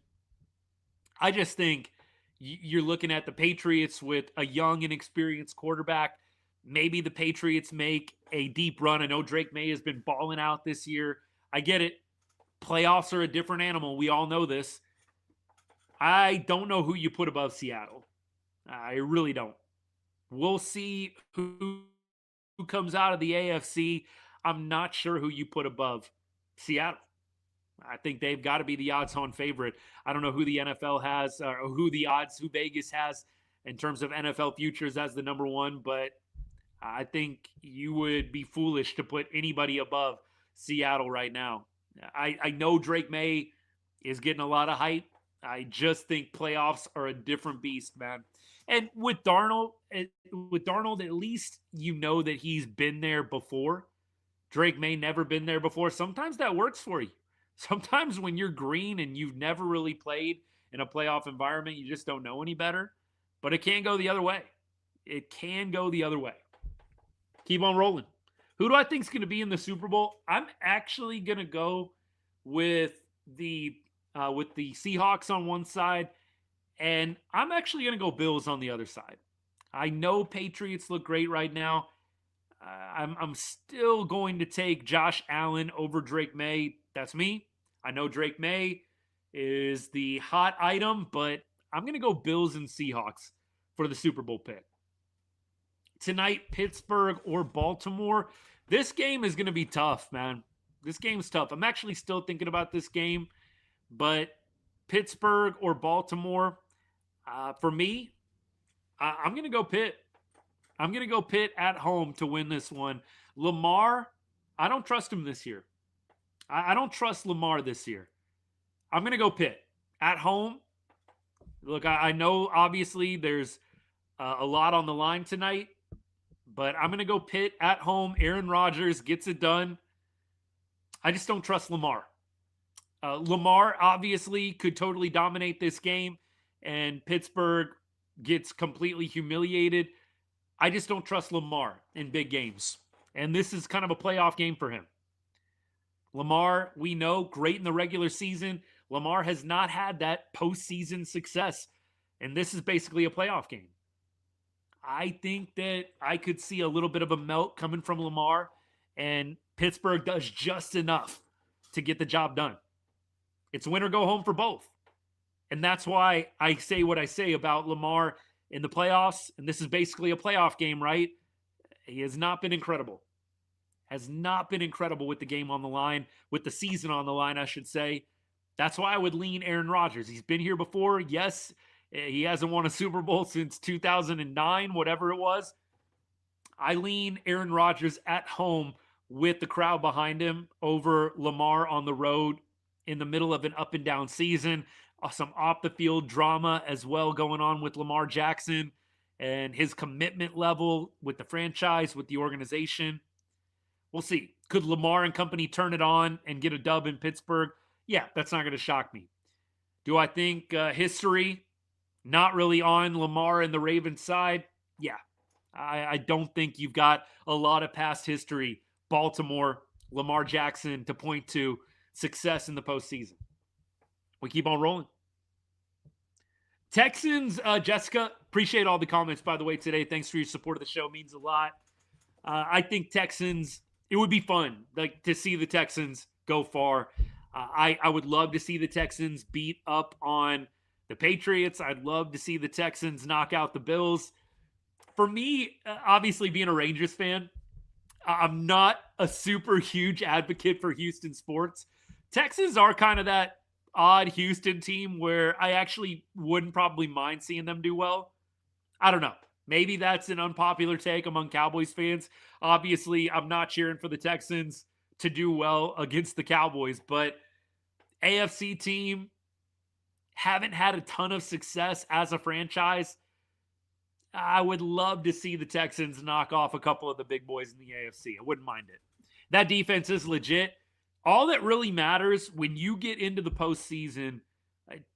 S5: I just think you're looking at the Patriots with a young and experienced quarterback. Maybe the Patriots make a deep run. I know Drake May has been balling out this year. I get it. Playoffs are a different animal. We all know this. I don't know who you put above Seattle. I really don't. We'll see who comes out of the AFC. I'm not sure who you put above Seattle. I think they've got to be the odds-on favorite. I don't know who the NFL has or who Vegas has in terms of NFL futures as the number one, but I think you would be foolish to put anybody above Seattle right now. I know Drake May is getting a lot of hype. I just think playoffs are a different beast, man. And with Darnold, at least you know that he's been there before. Drake May never been there before. Sometimes that works for you. Sometimes when you're green and you've never really played in a playoff environment, you just don't know any better. But it can go the other way. It can go the other way. Keep on rolling. Who do I think is going to be in the Super Bowl? I'm actually going to go with the Seahawks on one side, and I'm actually going to go Bills on the other side. I know Patriots look great right now. I'm still going to take Josh Allen over Drake May. That's me. I know Drake May is the hot item, but I'm going to go Bills and Seahawks for the Super Bowl pick. Tonight, Pittsburgh or Baltimore. This game is going to be tough, man. This game's tough. I'm actually still thinking about this game, but Pittsburgh or Baltimore, for me, I'm going to go Pitt. I'm going to go Pitt at home to win this one. Lamar, I don't trust him this year. I don't trust Lamar this year. I'm going to go Pitt at home. Look, I know obviously there's a lot on the line tonight, but I'm going to go Pitt at home. Aaron Rodgers gets it done. I just don't trust Lamar. Lamar obviously could totally dominate this game, and Pittsburgh gets completely humiliated. I just don't trust Lamar in big games. And this is kind of a playoff game for him. Lamar, we know, great in the regular season. Lamar has not had that postseason success. And this is basically a playoff game. I think that I could see a little bit of a melt coming from Lamar, and Pittsburgh does just enough to get the job done. It's win or go home for both. And that's why I say what I say about Lamar in the playoffs. And this is basically a playoff game, right? He has not been incredible. Has not been incredible with the game on the line, with the season on the line, I should say. That's why I would lean Aaron Rodgers. He's been here before. Yes, he hasn't won a Super Bowl since 2009, whatever it was. I lean Aaron Rodgers at home with the crowd behind him over Lamar on the road in the middle of an up and down season. Some off the field drama as well going on with Lamar Jackson and his commitment level with the franchise, with the organization. We'll see. Could Lamar and company turn it on and get a dub in Pittsburgh? Yeah, that's not going to shock me. Do I think history not really on Lamar and the Ravens side? Yeah. I don't think you've got a lot of past history, Baltimore, Lamar Jackson, to point to success in the postseason. We keep on rolling. Texans, Jessica, appreciate all the comments, by the way, today. Thanks for your support of the show. It means a lot. I think Texans, it would be fun to see the Texans go far. I would love to see the Texans beat up on the Patriots. I'd love to see the Texans knock out the Bills. For me, obviously being a Rangers fan, I'm not a super huge advocate for Houston sports. Texans are kind of that odd Houston team where I actually wouldn't probably mind seeing them do well. I don't know. Maybe that's an unpopular take among Cowboys fans. Obviously, I'm not cheering for the Texans to do well against the Cowboys, but AFC team haven't had a ton of success as a franchise. I would love to see the Texans knock off a couple of the big boys in the AFC. I wouldn't mind it. That defense is legit. All that really matters when you get into the postseason,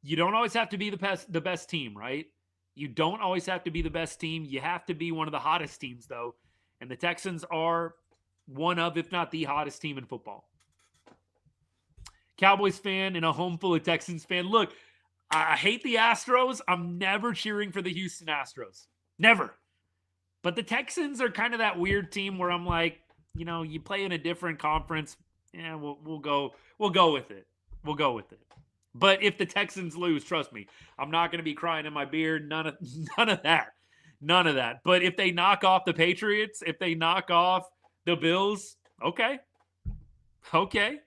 S5: you don't always have to be the best team, right? You don't always have to be the best team. You have to be one of the hottest teams, though. And the Texans are one of, if not the hottest team in football. Cowboys fan and a home full of Texans fan. Look, I hate the Astros. I'm never cheering for the Houston Astros. Never. But the Texans are kind of that weird team where I'm like, you know, you play in a different conference. Yeah, we'll go with it. We'll go with it. But if the Texans lose, trust me, I'm not going to be crying in my beard. None of that. None of that. But if they knock off the Patriots, if they knock off the Bills, okay. Okay.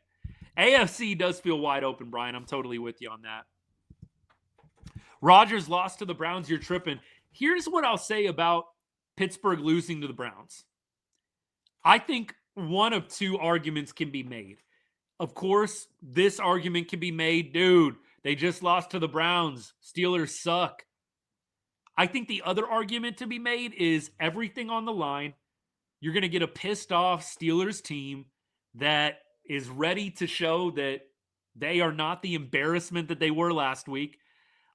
S5: AFC does feel wide open, Brian. I'm totally with you on that. Rodgers lost to the Browns. You're tripping. Here's what I'll say about Pittsburgh losing to the Browns. I think one of two arguments can be made. Of course, this argument can be made, dude, they just lost to the Browns. Steelers suck. I think the other argument to be made is everything on the line. You're going to get a pissed off Steelers team that is ready to show that they are not the embarrassment that they were last week.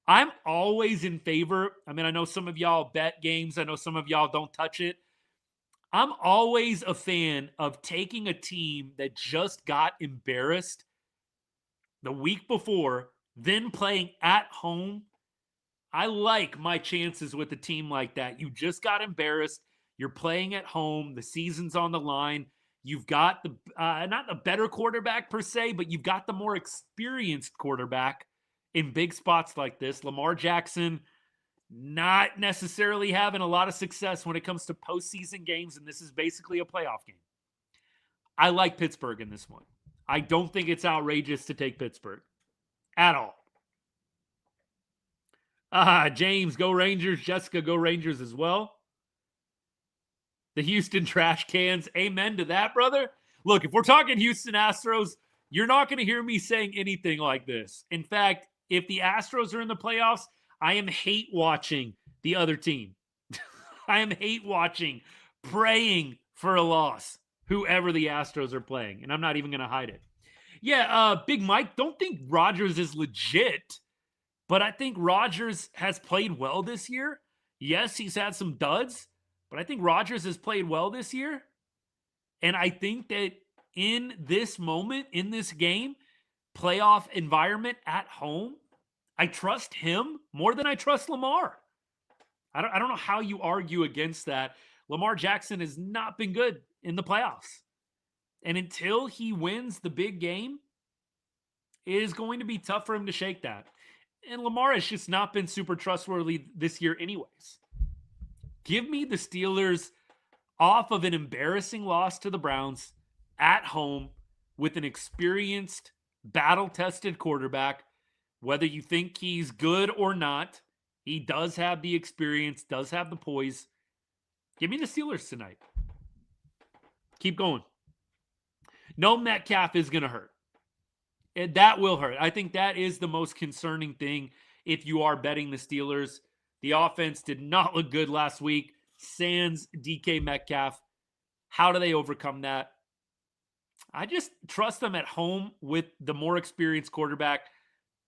S5: I'm always in favor. I mean, I know some of y'all bet games. I know some of y'all don't touch it. I'm always a fan of taking a team that just got embarrassed the week before, then playing at home. I like my chances with a team like that. You just got embarrassed. You're playing at home. The season's on the line. You've got the not the better quarterback per se, but you've got the more experienced quarterback in big spots like this. Lamar Jackson not necessarily having a lot of success when it comes to postseason games, and this is basically a playoff game. I like Pittsburgh in this one. I don't think it's outrageous to take Pittsburgh at all. James, go Rangers. Jessica, go Rangers as well. The Houston trash cans. Amen to that, brother. Look, if we're talking Houston Astros, you're not going to hear me saying anything like this. In fact, if the Astros are in the playoffs, I am hate watching the other team. I am hate watching, praying for a loss, whoever the Astros are playing. And I'm not even going to hide it. Yeah, Big Mike, don't think Rodgers is legit, but I think Rodgers has played well this year. Yes, he's had some duds, but I think Rodgers has played well this year. And I think that in this moment, in this game, playoff environment at home, I trust him more than I trust Lamar. I don't know how you argue against that. Lamar Jackson has not been good in the playoffs. And until he wins the big game, it is going to be tough for him to shake that. And Lamar has just not been super trustworthy this year anyways. Give me the Steelers off of an embarrassing loss to the Browns at home with an experienced, battle-tested quarterback. Whether you think he's good or not, he does have the experience, does have the poise. Give me the Steelers tonight. Keep going. No Metcalf is going to hurt. That will hurt. I think that is the most concerning thing if you are betting the Steelers. The offense did not look good last week. Sans DK Metcalf. How do they overcome that? I just trust them at home with the more experienced quarterback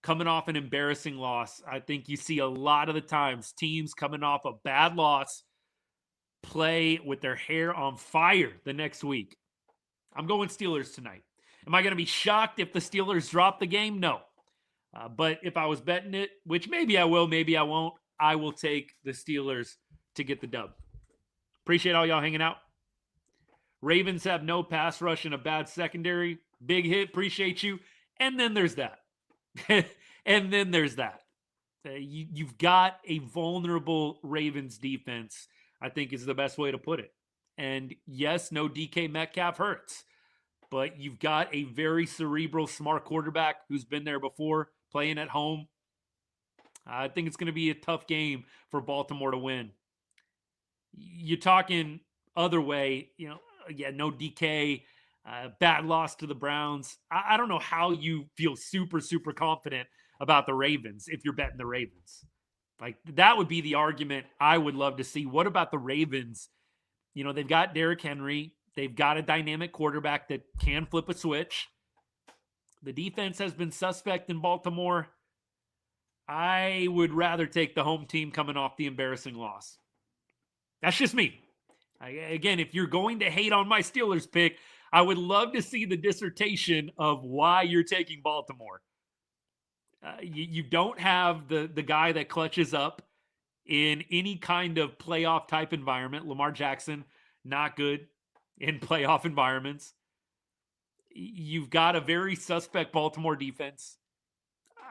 S5: coming off an embarrassing loss. I think you see a lot of the times teams coming off a bad loss play with their hair on fire the next week. I'm going Steelers tonight. Am I going to be shocked if the Steelers drop the game? No. But if I was betting it, which maybe I will, maybe I won't, I will take the Steelers to get the dub. Appreciate all y'all hanging out. Ravens have no pass rush and a bad secondary. Big hit. Appreciate you. And then there's that. And then there's that. You've got a vulnerable Ravens defense, I think is the best way to put it. And yes, no DK Metcalf hurts. But you've got a very cerebral, smart quarterback who's been there before, playing at home. I think it's going to be a tough game for Baltimore to win. You're talking other way, no DK, bad loss to the Browns. I don't know how you feel super, super confident about the Ravens if you're betting the Ravens. Like, that would be the argument I would love to see. What about the Ravens? They've got Derrick Henry. They've got a dynamic quarterback that can flip a switch. The defense has been suspect in Baltimore. I would rather take the home team coming off the embarrassing loss. That's just me. Again, if you're going to hate on my Steelers pick, I would love to see the dissertation of why you're taking Baltimore. You don't have the guy that clutches up in any kind of playoff type environment. Lamar Jackson, not good in playoff environments. You've got a very suspect Baltimore defense.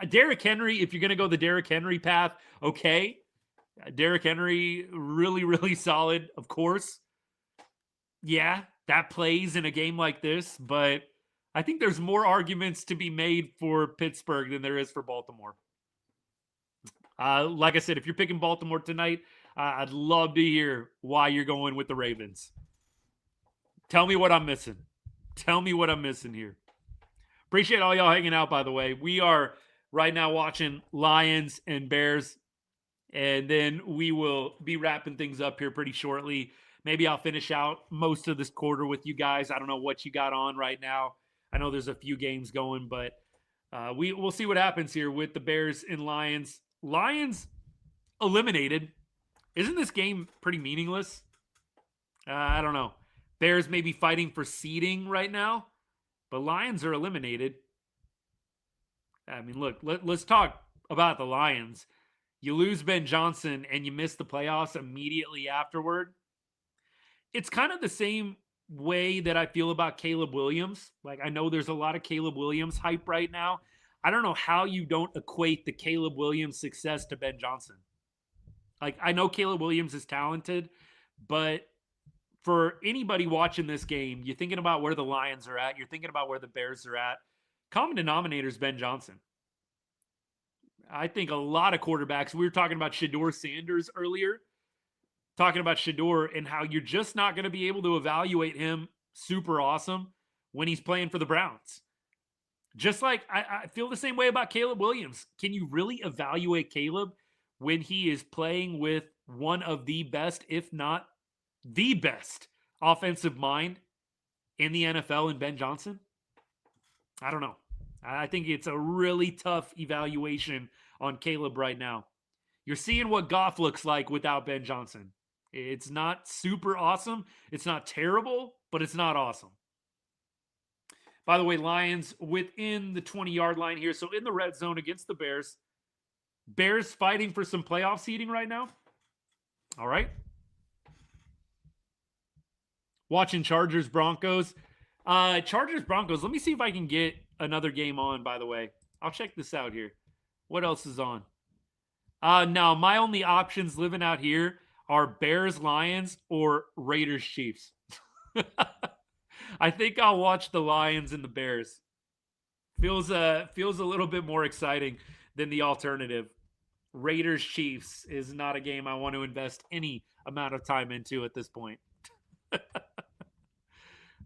S5: Derrick Henry, if you're going to go the Derrick Henry path, okay. Derrick Henry, really, really solid, of course. Yeah, that plays in a game like this, but I think there's more arguments to be made for Pittsburgh than there is for Baltimore. Like I said, if you're picking Baltimore tonight, I'd love to hear why you're going with the Ravens. Tell me what I'm missing. Tell me what I'm missing here. Appreciate all y'all hanging out, by the way. We are right now watching Lions and Bears, and then we will be wrapping things up here pretty shortly. Maybe I'll finish out most of this quarter with you guys. I don't know what you got on right now. I know there's a few games going, but we'll see what happens here with the Bears and Lions. Lions eliminated. Isn't this game pretty meaningless? I don't know. Bears may be fighting for seeding right now, but Lions are eliminated. I mean, look, let's talk about the Lions. You lose Ben Johnson and you miss the playoffs immediately afterward. It's kind of the same way that I feel about Caleb Williams. Like, I know there's a lot of Caleb Williams hype right now. I don't know how you don't equate the Caleb Williams success to Ben Johnson. Like, I know Caleb Williams is talented, but for anybody watching this game, you're thinking about where the Lions are at. You're thinking about where the Bears are at. Common denominator is Ben Johnson. I think a lot of quarterbacks, we were talking about Shedeur Sanders earlier, talking about Shedeur and how you're just not going to be able to evaluate him super awesome when he's playing for the Browns. Just like I feel the same way about Caleb Williams. Can you really evaluate Caleb when he is playing with one of the best, if not the best, offensive mind in the NFL in Ben Johnson? I don't know. I think it's a really tough evaluation on Caleb right now. You're seeing what Goff looks like without Ben Johnson. It's not super awesome. It's not terrible, but it's not awesome. By the way, Lions within the 20-yard line here. So in the red zone against the Bears. Bears fighting for some playoff seeding right now. All right. Watching Chargers Broncos. Chargers Broncos. Let me see if I can get another game on, by the way. I'll check this out here. What else is on? Now, my only options living out here are Bears Lions or Raiders Chiefs. I think I'll watch the Lions and the Bears. Feels a little bit more exciting than the alternative. Raiders Chiefs is not a game I want to invest any amount of time into at this point.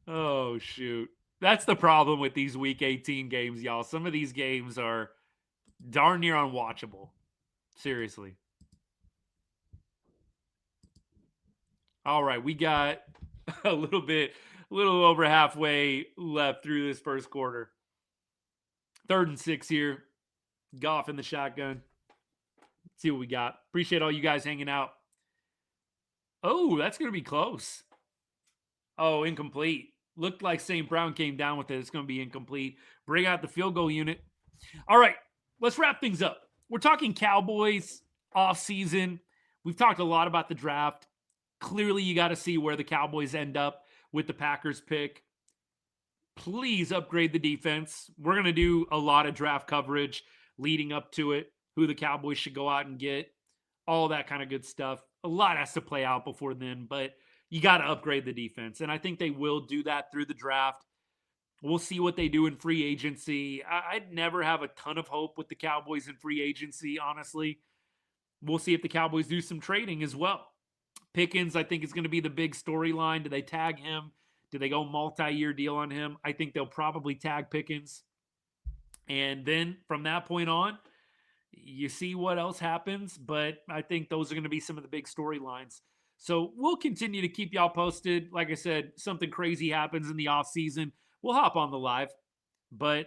S5: Oh, shoot. That's the problem with these Week 18 games, y'all. Some of these games are darn near unwatchable. Seriously. All right, we got a little over halfway left through this first quarter. 3rd and 6 here. Goff in the shotgun. Let's see what we got. Appreciate all you guys hanging out. Oh, that's going to be close. Oh, incomplete. Looked like St. Brown came down with it. It's going to be incomplete. Bring out the field goal unit. All right, let's wrap things up. We're talking Cowboys offseason. We've talked a lot about the draft. Clearly, you got to see where the Cowboys end up with the Packers pick. Please upgrade the defense. We're going to do a lot of draft coverage leading up to it, who the Cowboys should go out and get, all that kind of good stuff. A lot has to play out before then, but you got to upgrade the defense. And I think they will do that through the draft. We'll see what they do in free agency. I'd never have a ton of hope with the Cowboys in free agency, honestly. We'll see if the Cowboys do some trading as well. Pickens, I think, is going to be the big storyline. Do they tag him? Do they go multi-year deal on him? I think they'll probably tag Pickens. And then from that point on, you see what else happens. But I think those are going to be some of the big storylines. So we'll continue to keep y'all posted. Like I said, something crazy happens in the offseason, we'll hop on the live. But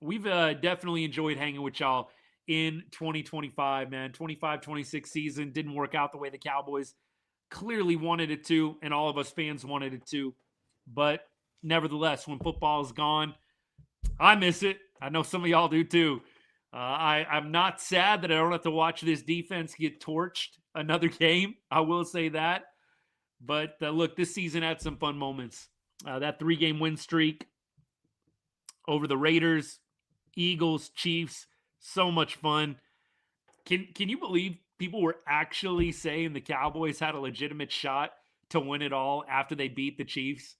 S5: we've definitely enjoyed hanging with y'all in 2025, man. 25-26 season didn't work out the way the Cowboys clearly wanted it to, and all of us fans wanted it to. But nevertheless, when football is gone, I miss it. I know some of y'all do too. I'm not sad that I don't have to watch this defense get torched another game. I will say that. But look, this season had some fun moments. That 3-game win streak over the Raiders, Eagles, Chiefs, so much fun. Can you believe people were actually saying the Cowboys had a legitimate shot to win it all after they beat the Chiefs?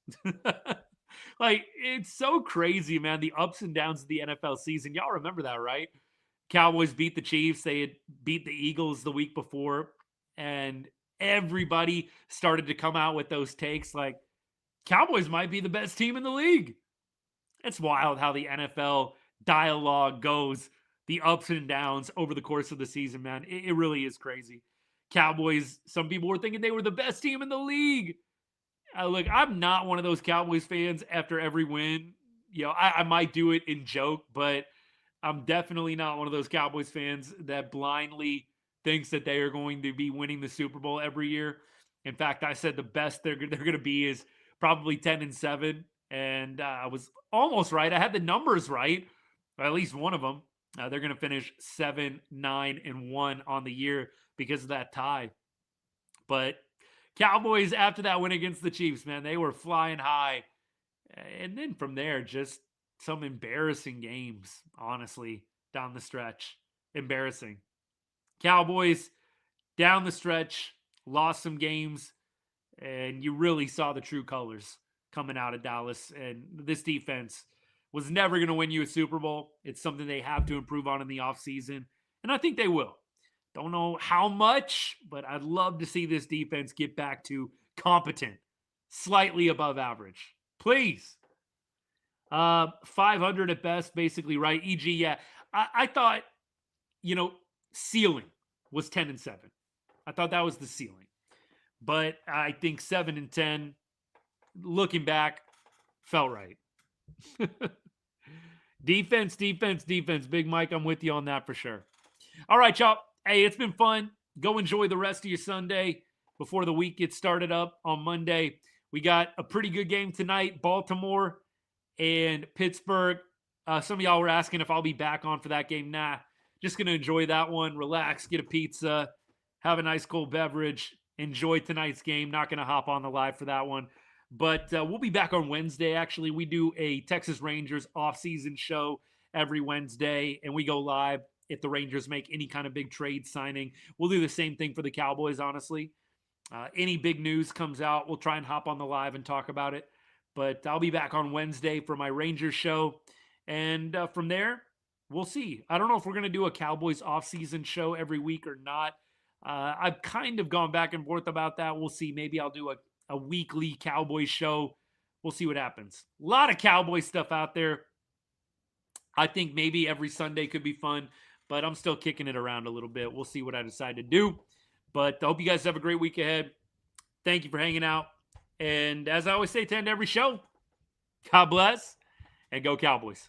S5: Like, it's so crazy, man, the ups and downs of the NFL season. Y'all remember that, right? Cowboys beat the Chiefs. They had beat the Eagles the week before, and everybody started to come out with those takes like, Cowboys might be the best team in the league. It's wild how the NFL dialogue goes, the ups and downs over the course of the season, man. It really is crazy. Cowboys, some people were thinking they were the best team in the league. Look, I'm not one of those Cowboys fans after every win. You know, I might do it in joke, but I'm definitely not one of those Cowboys fans that blindly thinks that they are going to be winning the Super Bowl every year. In fact, I said the best they're going to be is probably 10-7, and I was almost right. I had the numbers right, at least one of them. They're going to finish 7-9-1 on the year because of that tie. But Cowboys, after that win against the Chiefs, man, they were flying high. And then from there, just some embarrassing games, honestly, down the stretch. Embarrassing. Cowboys, down the stretch, lost some games, and you really saw the true colors coming out of Dallas. And this defense was never going to win you a Super Bowl. It's something they have to improve on in the offseason, and I think they will. Don't know how much, but I'd love to see this defense get back to competent, slightly above average. Please. 500 at best, basically, right? E.g., yeah. I thought, ceiling was 10-7. I thought that was the ceiling. But I think 7-10, looking back, felt right. Defense. Big Mike, I'm with you on that for sure. All right, y'all. Hey, it's been fun. Go enjoy the rest of your Sunday before the week gets started up on Monday. We got a pretty good game tonight, Baltimore and Pittsburgh. Some of y'all were asking if I'll be back on for that game. Nah, just going to enjoy that one, relax, get a pizza, have a nice cold beverage, enjoy tonight's game. Not going to hop on the live for that one. But we'll be back on Wednesday, actually. We do a Texas Rangers offseason show every Wednesday, and we go live if the Rangers make any kind of big trade signing. We'll do the same thing for the Cowboys, honestly. Any big news comes out, we'll try and hop on the live and talk about it. But I'll be back on Wednesday for my Rangers show. And from there, we'll see. I don't know if we're going to do a Cowboys offseason show every week or not. I've kind of gone back and forth about that. We'll see. Maybe I'll do a weekly Cowboys show. We'll see what happens. A lot of Cowboy stuff out there. I think maybe every Sunday could be fun, but I'm still kicking it around a little bit. We'll see what I decide to do. But I hope you guys have a great week ahead. Thank you for hanging out. And as I always say to end every show, God bless and go Cowboys.